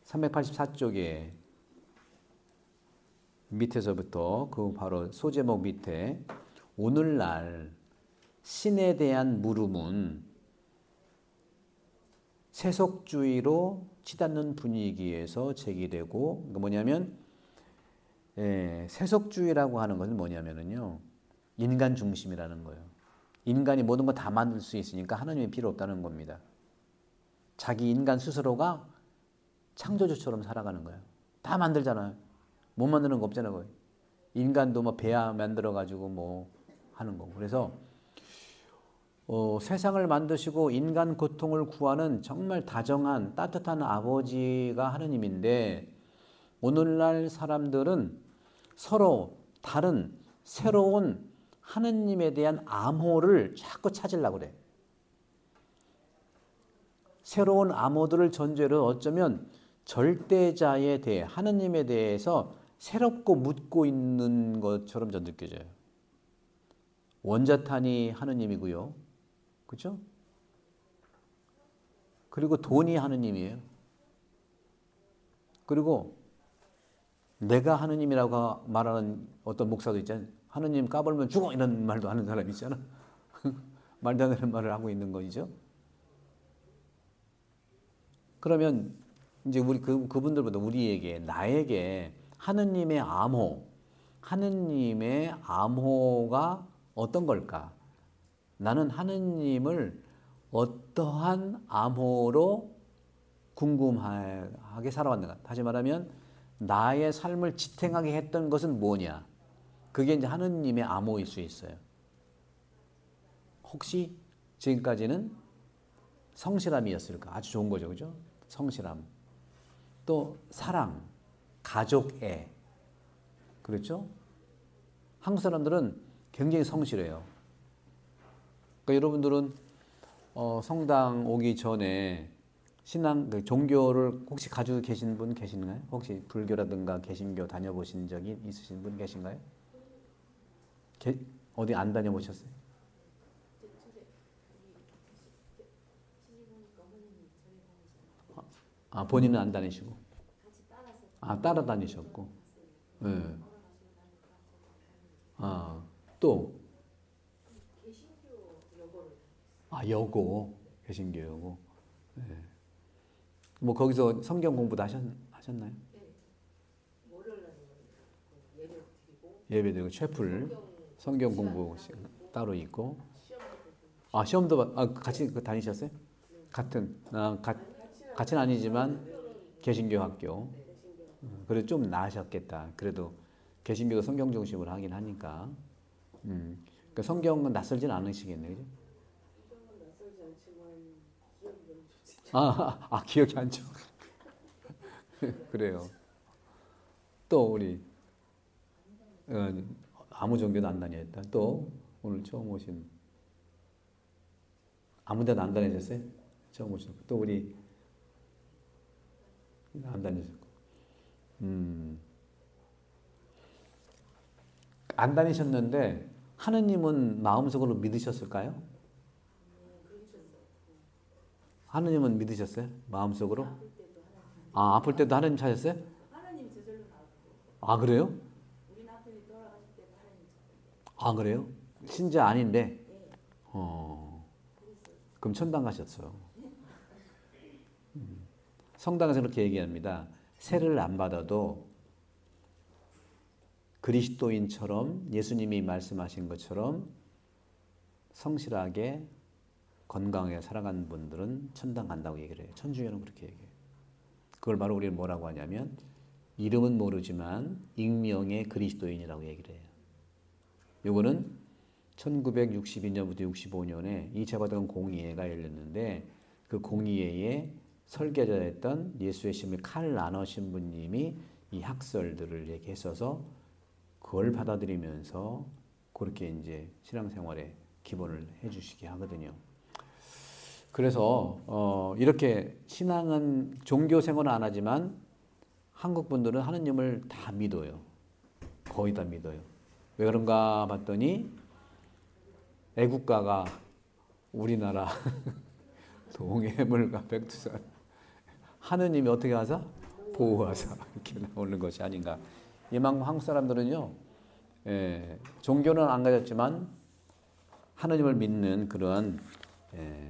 384쪽에 밑에서부터 그 바로 소제목 밑에 오늘날 신에 대한 물음은 세속주의로 치닫는 분위기에서 제기되고, 그러니까 뭐냐면 세속주의라고 하는 것은 뭐냐면요, 인간 중심이라는 거예요. 인간이 모든 거 다 만들 수 있으니까 하나님이 필요 없다는 겁니다. 자기 인간 스스로가 창조주처럼 살아가는 거예요. 다 만들잖아요. 못 만드는 거 없잖아요. 거의. 인간도 뭐 배야 만들어 가지고 뭐 하는 거고. 그래서 세상을 만드시고 인간 고통을 구하는 정말 다정한 따뜻한 아버지가 하느님인데, 오늘날 사람들은 서로 다른 새로운 하느님에 대한 암호를 자꾸 찾으려고 그래. 새로운 암호들을 전제로 어쩌면 절대자에 대해, 하느님에 대해서 새롭고 묻고 있는 것처럼 전 느껴져요. 원자탄이 하느님이고요. 그렇죠? 그리고 돈이 하느님이에요. 그리고 내가 하느님이라고 말하는 어떤 목사도 있잖아요. 하느님 까불면 죽어 이런 말도 하는 사람 있잖아. 말도 안 되는 말을 하고 있는 거죠. 그러면 이제 우리 그분들보다 우리에게 나에게 하느님의 암호가 어떤 걸까? 나는 하느님을 어떠한 암호로 궁금하게 살아왔는가? 다시 말하면 나의 삶을 지탱하게 했던 것은 뭐냐? 그게 이제 하느님의 암호일 수 있어요. 혹시 지금까지는 성실함이었을까? 아주 좋은 거죠, 그죠? 성실함. 또 사랑, 가족애. 그렇죠? 한국 사람들은 굉장히 성실해요. 그러니까 여러분들은 성당 오기 전에 종교를 혹시 가지고 계신 분 계신가요? 혹시 불교라든가 개신교 다녀보신 적이 있으신 분 계신가요? 어디 안 다녀보셨어요? 본인은 안 다니시고. 따라다니셨고. 네. 또. 여고. 개신교 여고. 네. 뭐 거기서 성경 공부도 하셨나요? 예배드리고 채플 성경 공부 따로 있고. 시험도 같이 다니셨어요? 같이는 아니지만 개신교 학교. 그래도 좀 나으셨겠다. 그래도 개신교도 성경 중심으로 하긴 하니까. 그러니까 성경은 낯설진 않으시겠네요, 그죠? 기억이 안 죠. 그래요. 또 우리 아무 종교도 안 다녔다. 또 오늘 처음 오신 아무 데도 안 다니셨어요? 처음 오신 또 우리 안 다니셨고. 안 다니셨는데 하느님은 마음속으로 믿으셨을까요? 하느님은 믿으셨어요? 마음속으로? 아플 때도 하느님 찾았어요? 하나님 저절로 나왔고. 그래요? 우리 남편이 돌아가실 때도 하나님 찾았어요. 그래요? 신자 아닌데? 네. 그럼 천당 가셨어요. 성당에서 그렇게 얘기합니다. 세를 안 받아도 그리스도인처럼 예수님이 말씀하신 것처럼 성실하게 건강하게 살아가는 분들은 천당 간다고 얘기를 해요. 천주교는 그렇게 얘기해요. 그걸 바로 우리는 뭐라고 하냐면 이름은 모르지만 익명의 그리스도인이라고 얘기를 해요. 요거는 1962년부터 65년에 2차 과정 공의회가 열렸는데 그 공의회에 설계자였던 예수의 심을 칼 라너 신부님이 이 학설들을 얘기했어서 그걸 받아들이면서 그렇게 이제 신앙생활에 기본을 해주시게 하거든요. 그래서 이렇게 신앙은 종교 생활은 안 하지만 한국 분들은 하느님을 다 믿어요. 거의 다 믿어요. 왜 그런가 봤더니 애국가가 우리나라 동해물과 백두산 하느님이 어떻게 하사? 보호하사 이렇게 나오는 것이 아닌가. 이만큼 한국 사람들은요, 종교는 안 가졌지만 하느님을 믿는 그런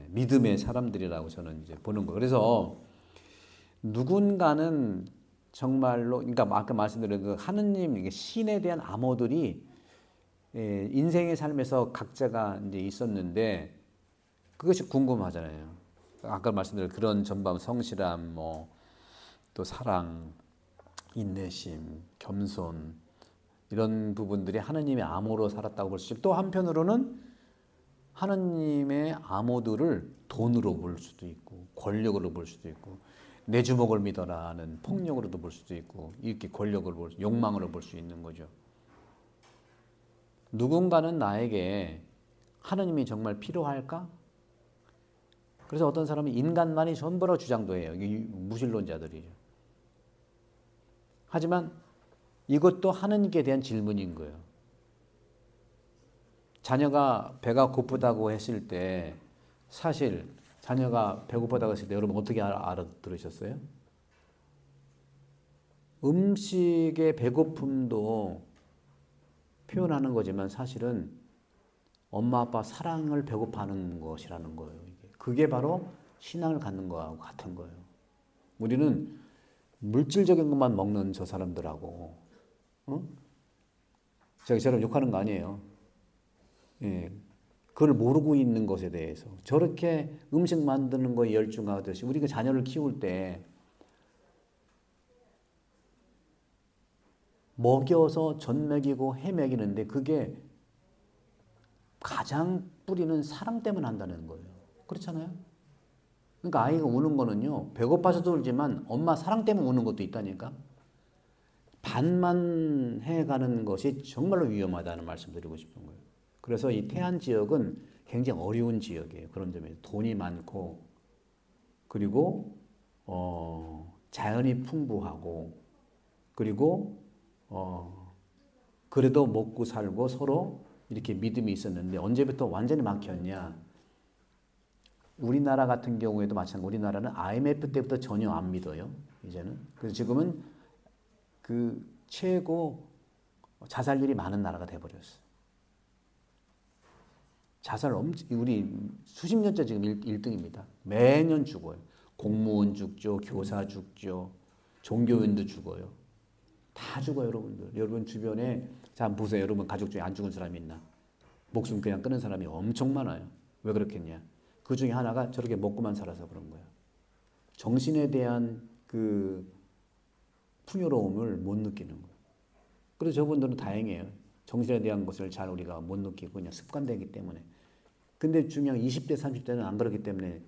믿음의 사람들이라고 저는 이제 보는 거예요. 그래서 누군가는 정말로, 그러니까 아까 말씀드린 그 하느님, 신에 대한 암호들이 인생의 삶에서 각자가 이제 있었는데 그것이 궁금하잖아요. 아까 말씀드린 그런 전방 성실함, 또 사랑, 인내심, 겸손 이런 부분들이 하느님의 암호로 살았다고 볼 수 있고 또 한편으로는 하느님의 암호들을 돈으로 볼 수도 있고 권력으로 볼 수도 있고 내 주먹을 믿어라는 폭력으로도 볼 수도 있고 이렇게 권력을 욕망으로 볼 수 있는 거죠. 누군가는 나에게 하느님이 정말 필요할까? 그래서 어떤 사람은 인간만이 전부라 주장도 해요. 무신론자들이죠. 하지만 이것도 하느님께 대한 질문인 거예요. 자녀가 배가 고프다고 했을 때 사실 자녀가 배고프다고 했을 때 여러분 어떻게 알아들으셨어요? 음식의 배고픔도 표현하는 거지만 사실은 엄마 아빠 사랑을 배고파하는 것이라는 거예요. 그게 바로 신앙을 갖는 거하고 같은 거예요. 우리는 물질적인 것만 먹는 저 사람들하고, 제가 저를 욕하는 거 아니에요. 예. 그걸 모르고 있는 것에 대해서 저렇게 음식 만드는 거에 열중하듯이 우리가 자녀를 키울 때 먹여서 젖 먹이고 해 먹이는데 그게 가장 뿌리는 사랑 때문에 한다는 거예요. 그렇잖아요? 그러니까 아이가 우는 거는요, 배고파서도 울지만 엄마 사랑 때문에 우는 것도 있다니까. 반만해가는 것이 정말로 위험하다는 말씀 드리고 싶은 거예요. 그래서 이 태안 지역은 굉장히 어려운 지역이에요. 그런 점에서 돈이 많고, 그리고 자연이 풍부하고, 그리고 그래도 먹고 살고 서로 이렇게 믿음이 있었는데 언제부터 완전히 막혔냐? 우리나라 같은 경우에도 마찬가지로 우리나라는 IMF 때부터 전혀 안 믿어요. 이제는. 그래서 지금은 그 최고 자살률이 많은 나라가 돼버렸어요. 자살 우리 수십 년째 지금 1등입니다. 매년 죽어요. 공무원 죽죠. 교사 죽죠. 종교인도 죽어요. 다 죽어요, 여러분들. 여러분 주변에 자 한번 보세요. 여러분 가족 중에 안 죽은 사람이 있나? 목숨 그냥 끊은 사람이 엄청 많아요. 왜 그렇겠냐? 그 중에 하나가 저렇게 먹고만 살아서 그런 거예요. 정신에 대한 그 풍요로움을 못 느끼는 거예요. 그래서 저분들은 다행이에요. 정신에 대한 것을 잘 우리가 못 느끼고 그냥 습관되기 때문에. 근데 중요한 20대, 30대는 안 그렇기 때문에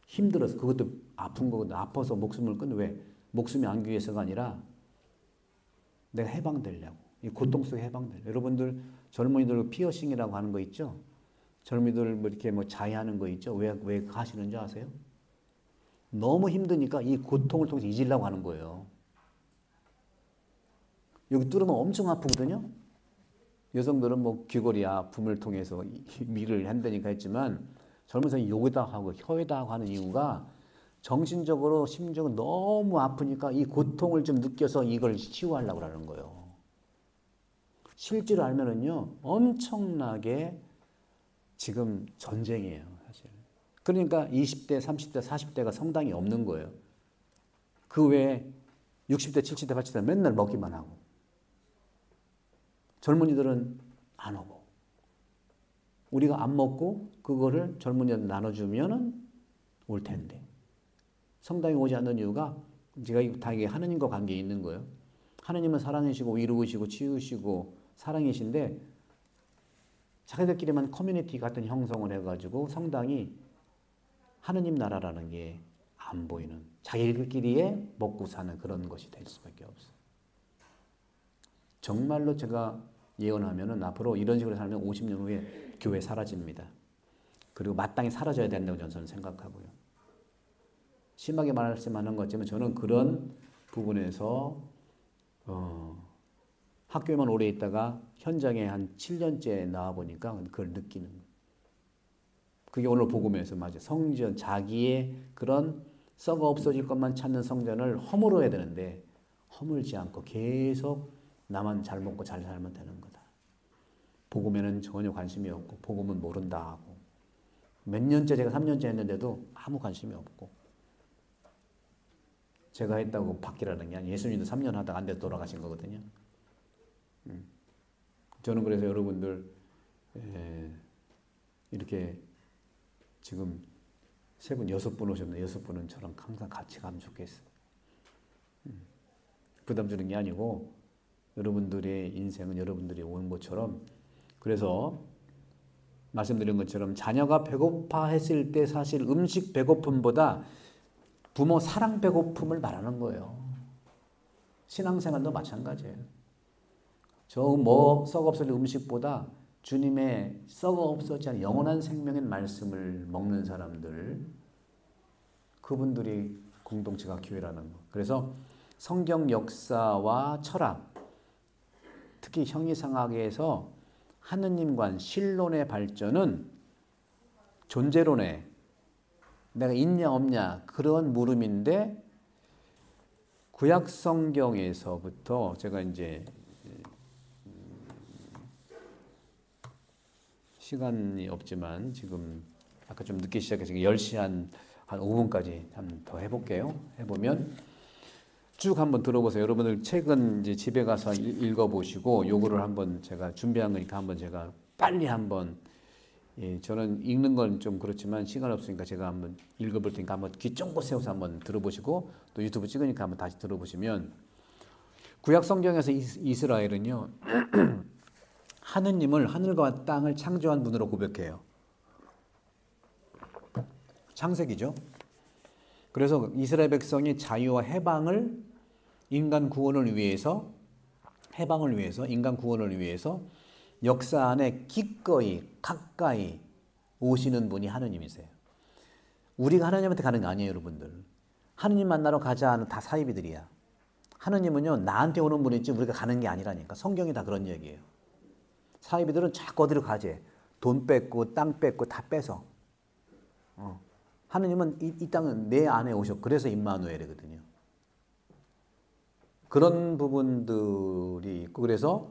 힘들어서 그것도 아픈 거거든. 아파서 목숨을 끊는 왜? 목숨이 안기 위해서가 아니라 내가 해방되려고. 이 고통 속에 해방되려고. 여러분들 젊은이들 피어싱이라고 하는 거 있죠? 젊은이들 뭐 이렇게 뭐 자해하는 거 있죠? 왜 하시는지 아세요? 너무 힘드니까 이 고통을 통해서 잊으려고 하는 거예요. 여기 뚫으면 엄청 아프거든요? 여성들은 뭐 귀걸이 아픔을 통해서 미를 한다니까 했지만 젊은 사람이 여기다 하고 혀에다 하고 하는 이유가 정신적으로 심정은 너무 아프니까 이 고통을 좀 느껴서 이걸 치유하려고 하는 거예요. 실제로 알면은요, 엄청나게 지금 전쟁이에요, 사실. 그러니까 20대, 30대, 40대가 성당이 없는 거예요. 그 외에 60대, 70대, 80대 맨날 먹기만 하고. 젊은이들은 안 오고. 우리가 안 먹고 그거를 젊은이한테 나눠주면은 올 텐데. 성당에 오지 않는 이유가 제가 다 이게 하느님과 관계에 있는 거예요. 하느님은 사랑이시고 이루시고 치유시고 사랑이신데 자기들끼리만 커뮤니티 같은 형성을 해가지고 성당이 하느님 나라라는 게 안 보이는 자기들끼리의 먹고 사는 그런 것이 될 수밖에 없어요. 정말로 제가 예언하면은 앞으로 이런 식으로 살면 50년 후에 교회 사라집니다. 그리고 마땅히 사라져야 된다고 저는 생각하고요. 심하게 말씀하는 것 같지만 저는 그런 부분에서 학교에만 오래 있다가 현장에 한 7년째 나와보니까 그걸 느끼는 거예요. 그게 오늘 복음에서 맞아요. 성전, 자기의 그런 썩어 없어질 것만 찾는 성전을 허물어야 되는데 허물지 않고 계속 나만 잘 먹고 잘 살면 되는 거다. 복음에는 전혀 관심이 없고 복음은 모른다 하고 몇 년째 제가 3년째 했는데도 아무 관심이 없고 제가 했다고 바뀌라는 게 아니에요. 예수님도 3년 하다가 안 돼서 돌아가신 거거든요. 저는 그래서 여러분들 이렇게 지금 3분, 6분 오셨는데 6분은 저랑 항상 같이 가면 좋겠어요. 부담 주는 게 아니고 여러분들의 인생은 여러분들이 온 것처럼 그래서 말씀드린 것처럼 자녀가 배고파 했을 때 사실 음식 배고픔보다 부모 사랑 배고픔을 말하는 거예요. 신앙생활도 마찬가지예요. 저 뭐 썩어 없어질 음식보다 주님의 썩어 없어지지 않은 영원한 생명의 말씀을 먹는 사람들 그분들이 공동체가 교회라는 거. 그래서 성경 역사와 철학 특히 형이상학에서 하느님관 신론의 발전은 존재론에 내가 있냐 없냐 그런 물음인데 구약 성경에서부터 제가 이제 시간이 없지만 지금 아까 좀 늦게 시작해서 10시 한 한 5분까지 한 더 해볼게요. 해보면 쭉 한번 들어보세요. 여러분들 책은 이제 집에 가서 읽어보시고 요거를 한번 제가 준비한 거니까 한번 제가 빨리 한번 저는 읽는 건 좀 그렇지만 시간 없으니까 제가 한번 읽어볼 테니까 한번 귀 쫑긋 세워서 한번 들어보시고 또 유튜브 찍으니까 한번 다시 들어보시면 구약 성경에서 이스라엘은요 하느님을 하늘과 땅을 창조한 분으로 고백해요. 창세기죠. 그래서 이스라엘 백성이 자유와 해방을 인간 구원을 위해서 인간 구원을 위해서 역사 안에 기꺼이 가까이 오시는 분이 하느님이세요. 우리가 하느님한테 가는 게 아니에요, 여러분들. 하느님 만나러 가자 하는 다 사이비들이야. 하느님은요 나한테 오는 분이지 우리가 가는 게 아니라니까. 성경이 다 그런 얘기예요. 사이비들은 자꾸 어디로 가재. 돈 뺏고 땅 뺏고 다 뺏어. 하느님은 이 땅은 내 안에 오셨고 그래서 임마누엘이거든요. 그런 부분들이 있고 그래서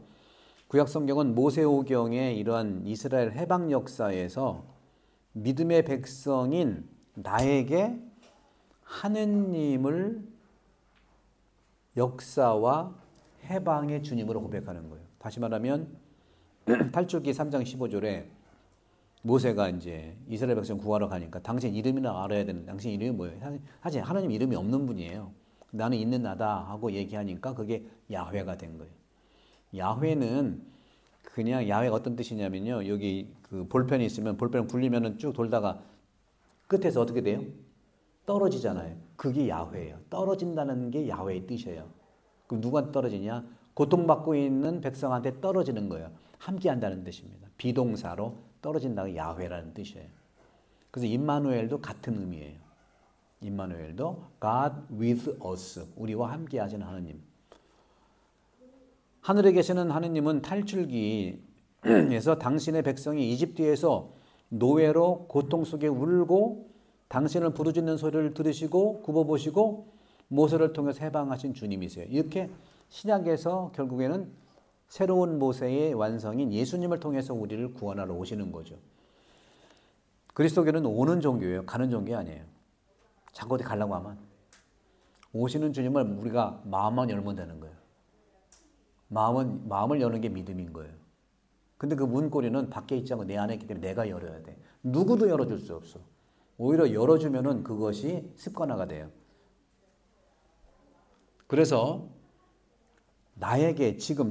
구약성경은 모세오경의 이러한 이스라엘 해방 역사에서 믿음의 백성인 나에게 하느님을 역사와 해방의 주님으로 고백하는 거예요. 다시 말하면 탈출기 3장 15절에 모세가 이제 이스라엘 백성 구하러 가니까 당신 이름이나 알아야 되는데 당신 이름이 뭐예요? 사실 하나님 이름이 없는 분이에요. 나는 있는 나다 하고 얘기하니까 그게 야훼가 된 거예요. 야훼는 그냥 야훼가 어떤 뜻이냐면요. 여기 그 볼펜이 있으면 볼펜 굴리면은 쭉 돌다가 끝에서 어떻게 돼요? 떨어지잖아요. 그게 야훼예요. 떨어진다는 게 야훼의 뜻이에요. 그럼 누가 떨어지냐? 고통받고 있는 백성한테 떨어지는 거예요. 함께 한다는 뜻입니다. 비동사로 떨어진다가 야훼라는 뜻이에요. 그래서 임마누엘도 같은 의미예요. 임마누엘도 God with us. 우리와 함께 하시는 하느님. 하늘에 계시는 하느님은 탈출기에서 당신의 백성이 이집트에서 노예로 고통 속에 울고 당신을 부르짖는 소리를 들으시고 굽어보시고 모세를 통해서 해방하신 주님이세요. 이렇게 신약에서 결국에는 새로운 모세의 완성인 예수님을 통해서 우리를 구원하러 오시는 거죠. 그리스도교는 오는 종교예요. 가는 종교 아니에요. 자꾸 어디 가려고 하면 오시는 주님을 우리가 마음만 열면 되는 거예요. 마음을 여는 게 믿음인 거예요. 근데 그 문고리는 밖에 있지 않고 내 안에 있기 때문에 내가 열어야 돼. 누구도 열어줄 수 없어. 오히려 열어주면은 그것이 습관화가 돼요. 그래서 나에게 지금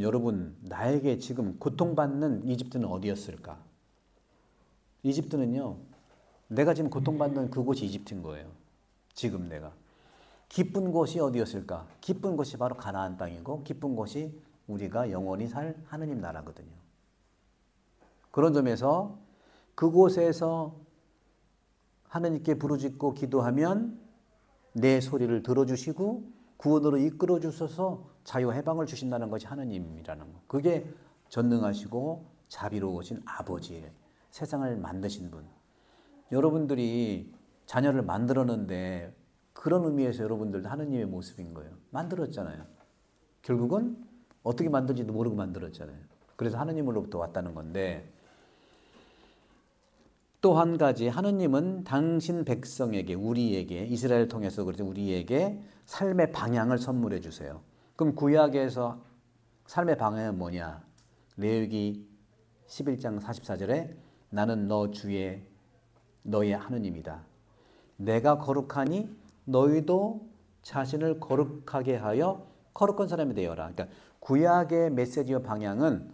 고통받는 이집트는 어디였을까? 이집트는요, 내가 지금 고통받는 그곳이 이집트인 거예요. 지금 내가. 기쁜 곳이 어디였을까? 기쁜 곳이 바로 가나안 땅이고 기쁜 곳이 우리가 영원히 살 하느님 나라거든요. 그런 점에서 그곳에서 하느님께 부르짖고 기도하면 내 소리를 들어주시고 구원으로 이끌어 주셔서 자유 해방을 주신다는 것이 하느님이라는 거. 그게 전능하시고 자비로우신 아버지예요. 세상을 만드신 분. 여러분들이 자녀를 만들었는데 그런 의미에서 여러분들도 하느님의 모습인 거예요. 만들었잖아요. 결국은 어떻게 만든지도 모르고 만들었잖아요. 그래서 하느님으로부터 왔다는 건데 또 한 가지 하느님은 당신 백성에게 우리에게 이스라엘을 통해서 그래서 우리에게 삶의 방향을 선물해 주세요. 그럼 구약에서 삶의 방향은 뭐냐? 레위기 11장 44절에 나는 너의 하느님이다. 내가 거룩하니 너희도 자신을 거룩하게 하여 거룩한 사람이 되어라. 그러니까 구약의 메시지와 방향은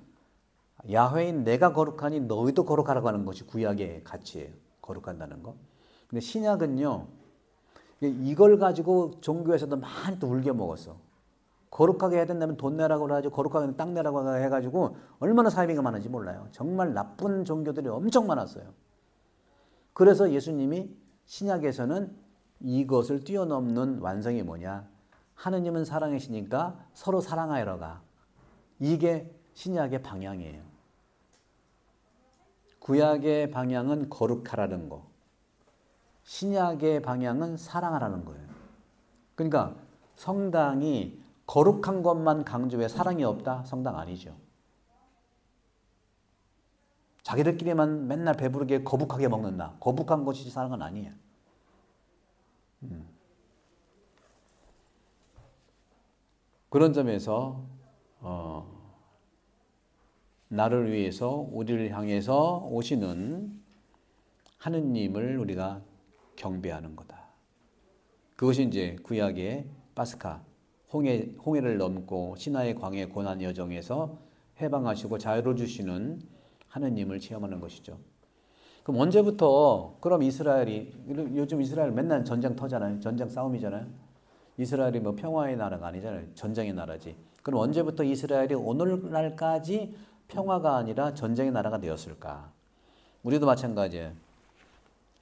야훼인 내가 거룩하니 너희도 거룩하라고 하는 것이 구약의 가치예요. 거룩한다는 거. 근데 신약은요. 이걸 가지고 종교에서도 많이 또 울겨 먹었어. 거룩하게 해야 된다면 돈 내라고 하죠. 거룩하게 땅 내라고 해가지고 얼마나 사이비가 많은지 몰라요. 정말 나쁜 종교들이 엄청 많았어요. 그래서 예수님이 신약에서는 이것을 뛰어넘는 완성이 뭐냐. 하느님은 사랑이시니까 서로 사랑하여라. 이게 신약의 방향이에요. 구약의 방향은 거룩하라는 거. 신약의 방향은 사랑하라는 거예요. 그러니까 성당이 거룩한 것만 강조해 사랑이 없다? 성당 아니죠. 자기들끼리만 맨날 배부르게 거북하게 먹는다. 거북한 것이 사랑은 아니에요. 그런 점에서 나를 위해서 우리를 향해서 오시는 하느님을 우리가 경배하는 거다. 그것이 이제 구약의 파스카, 홍해를 넘고 시나의 광해 고난 여정에서 해방하시고 자유를 주시는 하느님을 체험하는 것이죠. 그럼 언제부터 그럼 이스라엘이 요즘 이스라엘 맨날 전쟁 터잖아요. 전쟁 싸움이잖아요. 이스라엘이 뭐 평화의 나라가 아니잖아요. 전쟁의 나라지. 그럼 언제부터 이스라엘이 오늘날까지 평화가 아니라 전쟁의 나라가 되었을까? 우리도 마찬가지예요.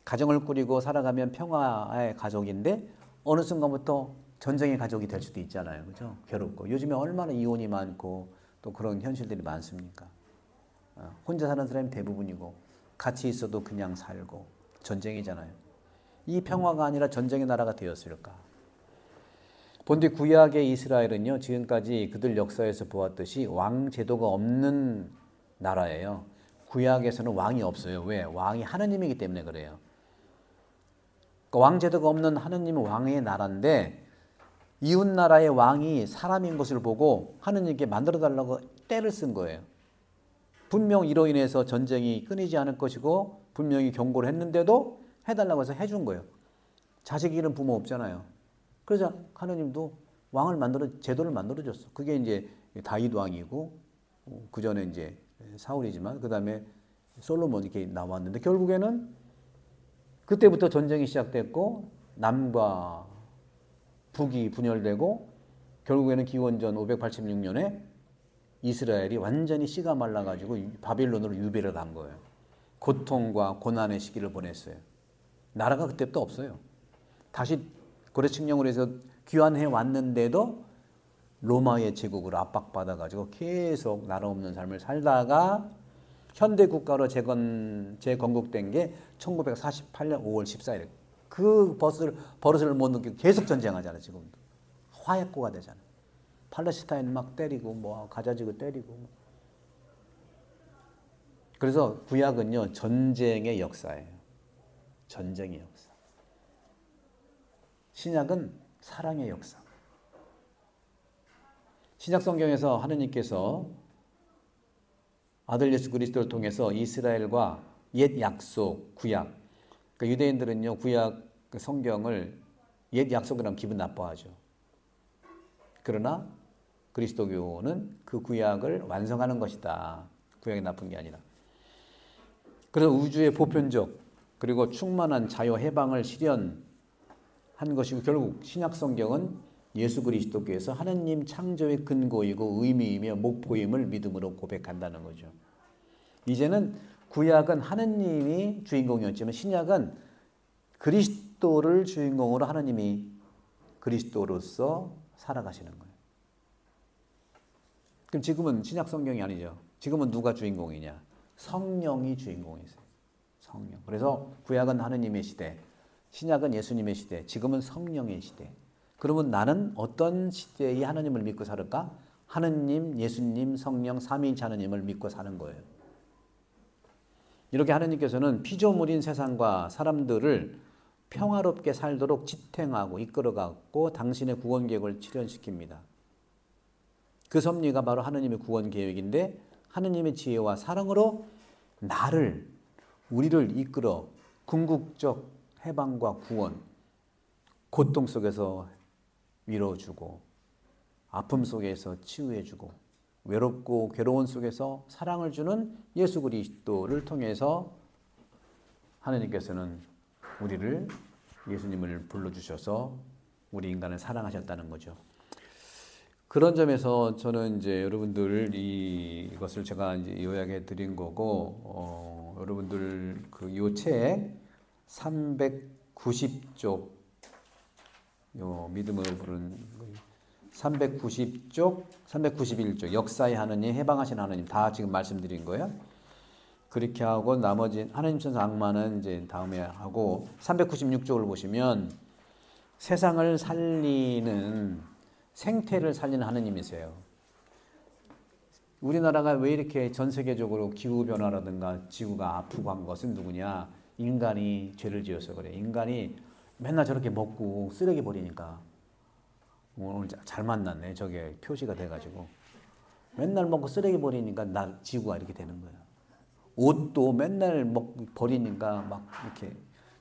가정을 꾸리고 살아가면 평화의 가족인데 어느 순간부터 전쟁의 가족이 될 수도 있잖아요. 그죠? 괴롭고. 요즘에 얼마나 이혼이 많고 또 그런 현실들이 많습니까? 혼자 사는 사람이 대부분이고 같이 있어도 그냥 살고 전쟁이잖아요. 이 평화가 아니라 전쟁의 나라가 되었을까? 본디 구약의 이스라엘은요, 지금까지 그들 역사에서 보았듯이 왕 제도가 없는 나라예요. 구약에서는 왕이 없어요. 왜? 왕이 하느님이기 때문에 그래요. 그러니까 왕 제도가 없는 하느님은 왕의 나라인데 이웃 나라의 왕이 사람인 것을 보고 하느님께 만들어 달라고 떼를 쓴 거예요. 분명 이로 인해서 전쟁이 끊이지 않을 것이고 분명히 경고를 했는데도 해달라고 해서 해준 거예요. 자식 잃은 부모 없잖아요. 그래서 하느님도 제도를 만들어줬어. 그게 이제 다윗 왕이고 그 전에 이제 사울이지만 그 다음에 솔로몬 이렇게 나왔는데 결국에는 그때부터 전쟁이 시작됐고 남과 북이 분열되고 결국에는 기원전 586년에 이스라엘이 완전히 씨가 말라가지고 바빌론으로 유배를 간 거예요. 고통과 고난의 시기를 보냈어요. 나라가 그때부터 없어요. 다시 고려칙령으로 해서 귀환해 왔는데도 로마의 제국으로 압박받아가지고 계속 나라 없는 삶을 살다가 현대 국가로 재건국된 게 1948년 5월 14일. 그 버릇을 못 느끼고 계속 전쟁하잖아요. 지금도. 화약고가 되잖아요. 팔레스타인 막 때리고 뭐 가자지구 때리고. 그래서 구약은요 전쟁의 역사예요. 전쟁의 역사. 신약은 사랑의 역사. 신약 성경에서 하느님께서 아들 예수 그리스도를 통해서 이스라엘과 옛 약속, 구약. 그러니까 유대인들은요 구약 성경을 옛 약속이라면 기분 나빠하죠. 그러나 그리스도교는 그 구약을 완성하는 것이다. 구약이 나쁜 게 아니라. 그래서 우주의 보편적 그리고 충만한 자유 해방을 실현한 것이고 결국 신약 성경은 예수 그리스도께서 하느님 창조의 근거이고 의미이며 목표임을 믿음으로 고백한다는 거죠. 이제는 구약은 하느님이 주인공이었지만 신약은 그리스도를 주인공으로 하느님이 그리스도로서 살아가시는 거예요. 그럼 지금은 신약 성경이 아니죠. 지금은 누가 주인공이냐? 성령이 주인공이세요. 성령. 그래서 구약은 하느님의 시대, 신약은 예수님의 시대, 지금은 성령의 시대. 그러면 나는 어떤 시대에 하느님을 믿고 살을까? 하느님, 예수님, 성령, 삼위일체 하느님을 믿고 사는 거예요. 이렇게 하느님께서는 피조물인 세상과 사람들을 평화롭게 살도록 지탱하고 이끌어가고 당신의 구원 계획을 실현시킵니다. 그 섭리가 바로 하느님의 구원 계획인데 하느님의 지혜와 사랑으로 우리를 이끌어 궁극적 해방과 구원, 고통 속에서 위로주고 아픔 속에서 치유해주고 외롭고 괴로운 속에서 사랑을 주는 예수 그리스도를 통해서 하느님께서는 예수님을 불러주셔서 우리 인간을 사랑하셨다는 거죠. 그런 점에서 저는 이제 여러분들 이것을 제가 이제 요약해 드린 거고, 여러분들 요 책 390쪽, 요 믿음을 부른 390쪽, 391쪽, 역사의 하느님, 해방하신 하느님 다 지금 말씀드린 거예요. 그렇게 하고 나머지 하느님 천사 악마는 이제 다음에 하고 396쪽을 보시면 세상을 살리는 생태를 살리는 하느님이세요. 우리나라가 왜 이렇게 전 세계적으로 기후변화라든가 지구가 아프고 한 것은 누구냐? 인간이 죄를 지어서 그래. 인간이 맨날 저렇게 먹고 쓰레기 버리니까 오늘 잘 만났네. 저게 표시가 돼가지고 맨날 먹고 쓰레기 버리니까 나 지구가 이렇게 되는 거예요. 옷도 맨날 버리니까 막 이렇게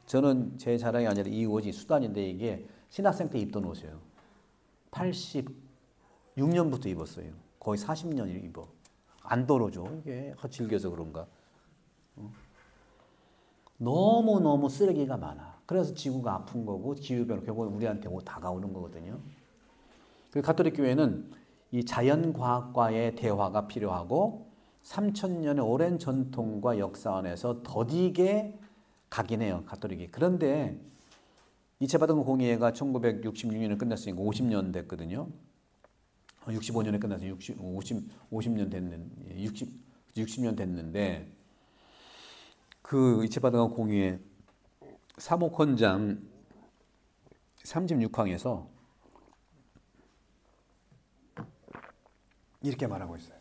저는 제 자랑이 아니라 이 옷이 수단인데 이게 신학생 때 입던 옷이에요. 86년부터 입었어요. 거의 40년 입어. 안 떨어져. 이게 즐겨서 그런가. 너무너무 쓰레기가 많아. 그래서 지구가 아픈 거고 기후변화 결국은 우리한테 다가오는 거거든요. 그 가톨릭 교회는 이 자연과학과의 대화가 필요하고 3000년의 오랜 전통과 역사 안에서 더디게 가긴 해요. 가톨릭이. 그런데 2차 바티칸 공의회가 1966년에 끝났으니까 50년 됐거든요. 65년에 끝나서 50년 됐는 60년 됐는데 그 2차 바티칸 공의회 사목헌장 36항에서 이렇게 말하고 있어요.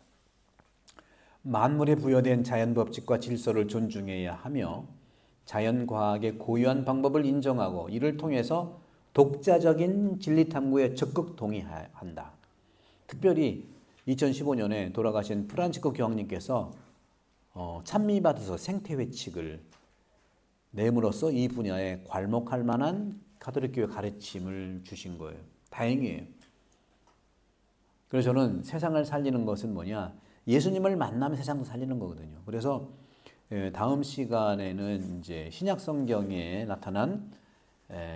만물에 부여된 자연 법칙과 질서를 존중해야 하며 자연과학의 고유한 방법을 인정하고 이를 통해서 독자적인 진리 탐구에 적극 동의한다. 특별히 2015년에 돌아가신 프란치스코 교황님께서 찬미받아서 생태회칙을 내므로써 이 분야에 괄목할 만한 가톨릭 교회 가르침을 주신 거예요. 다행이에요. 그래서 저는 세상을 살리는 것은 뭐냐? 예수님을 만나면 세상도 살리는 거거든요. 그래서 다음 시간에는 이제 신약 성경에 나타난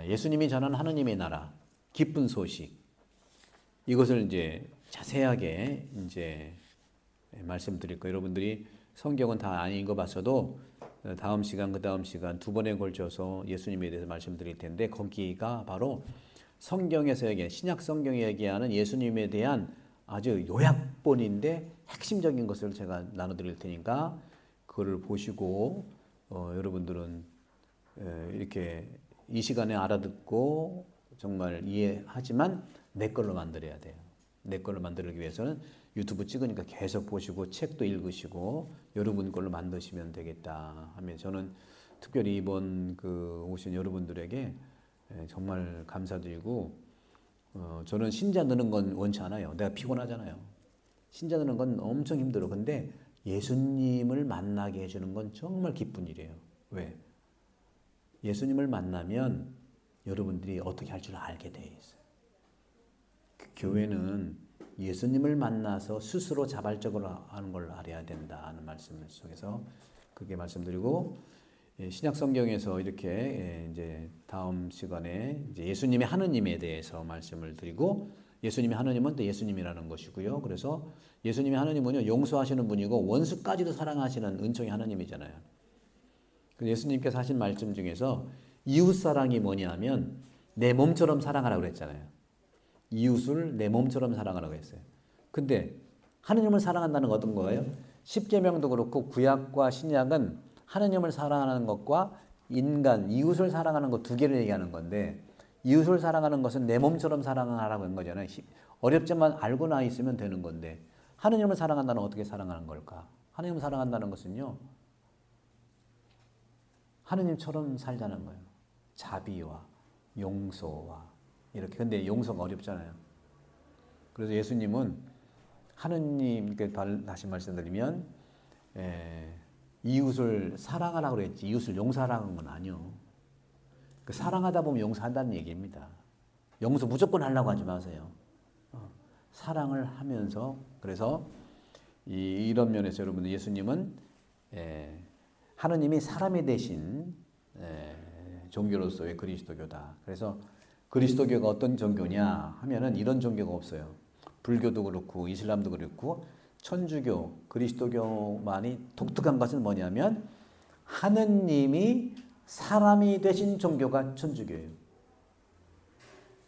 예수님이 전한 하느님의 나라, 기쁜 소식 이것을 이제 자세하게 이제 말씀드릴 거예요. 여러분들이 성경은 다 안 읽어봤어도 다음 시간 그 다음 시간 두 번에 걸쳐서 예수님에 대해서 말씀드릴 텐데 거기가 바로 성경에서 얘기하는 신약 성경에 얘기하는 예수님에 대한 아주 요약본인데 핵심적인 것을 제가 나눠드릴 테니까 그거를 보시고 여러분들은 이렇게 이 시간에 알아듣고 정말 이해하지만 내 걸로 만들어야 돼요. 내 걸로 만들기 위해서는 유튜브 찍으니까 계속 보시고 책도 읽으시고 여러분 걸로 만드시면 되겠다 하면 저는 특별히 이번 오신 여러분들에게 정말 감사드리고 저는 신자 느는 건 원치 않아요. 내가 피곤하잖아요. 신자 느는 건 엄청 힘들어. 근데 예수님을 만나게 해주는 건 정말 기쁜 일이에요. 왜? 예수님을 만나면 여러분들이 어떻게 할 줄 알게 돼 있어요. 교회는 예수님을 만나서 스스로 자발적으로 하는 걸 알아야 된다 하는 말씀 속에서 그렇게 말씀드리고 신약 성경에서 이렇게 이제 다음 시간에 이제 예수님의 하느님에 대해서 말씀을 드리고 예수님의 하느님은 또 예수님이라는 것이고요. 그래서 예수님의 하느님은요 용서하시는 분이고 원수까지도 사랑하시는 은총의 하느님이잖아요. 예수님께서 하신 말씀 중에서 이웃 사랑이 뭐냐면 내 몸처럼 사랑하라고 그랬잖아요. 이웃을 내 몸처럼 사랑하라고 했어요. 근데 하느님을 사랑한다는 건 어떤 거예요? 십계명도 그렇고 구약과 신약은 하느님을 사랑하는 것과 인간, 이웃을 사랑하는 것 두 개를 얘기하는 건데 이웃을 사랑하는 것은 내 몸처럼 사랑하라고 한 거잖아요. 어렵지만 알고나 있으면 되는 건데 하느님을 사랑한다는 어떻게 사랑하는 걸까? 하느님을 사랑한다는 것은요. 하느님처럼 살자는 거예요. 자비와 용서와 이렇게. 근데 용서가 어렵잖아요. 그래서 예수님은 하느님께 다시 말씀드리면 이웃을 사랑하라고 그랬지 이웃을 용서하라는 건 아니요. 사랑하다 보면 용서한다는 얘기입니다. 용서 무조건 하려고 하지 마세요. 사랑을 하면서 그래서 이런 면에서 여러분 예수님은 하느님이 사람이 되신 종교로서의 그리스도교다. 그래서 그리스도교가 어떤 종교냐 하면은 이런 종교가 없어요. 불교도 그렇고 이슬람도 그렇고 천주교, 그리스도교만이 독특한 것은 뭐냐면 하느님이 사람이 되신 종교가 천주교예요.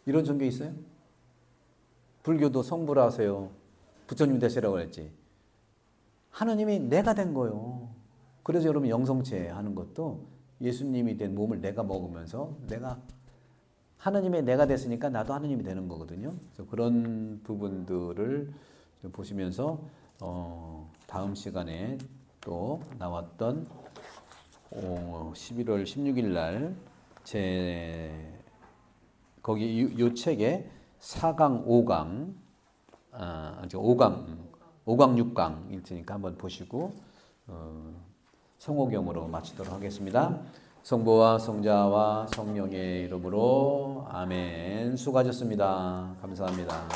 이런 종교 있어요? 불교도 성부라 하세요. 부처님 되시라고 했지. 하느님이 내가 된 거예요. 그래서 여러분 영성체 하는 것도 예수님이 된 몸을 내가 먹으면서 내가 하느님의 내가 됐으니까 나도 하느님이 되는 거거든요. 그래서 그런 부분들을 좀 보시면서 다음 시간에 또 나왔던 11월 16일 날 제 거기 요 책에 4강, 5강, 이제 5강, 5강, 6강일 테니까 한번 보시고 성호경으로 마치도록 하겠습니다. 성부와 성자와 성령의 이름으로 아멘. 수고하셨습니다. 감사합니다.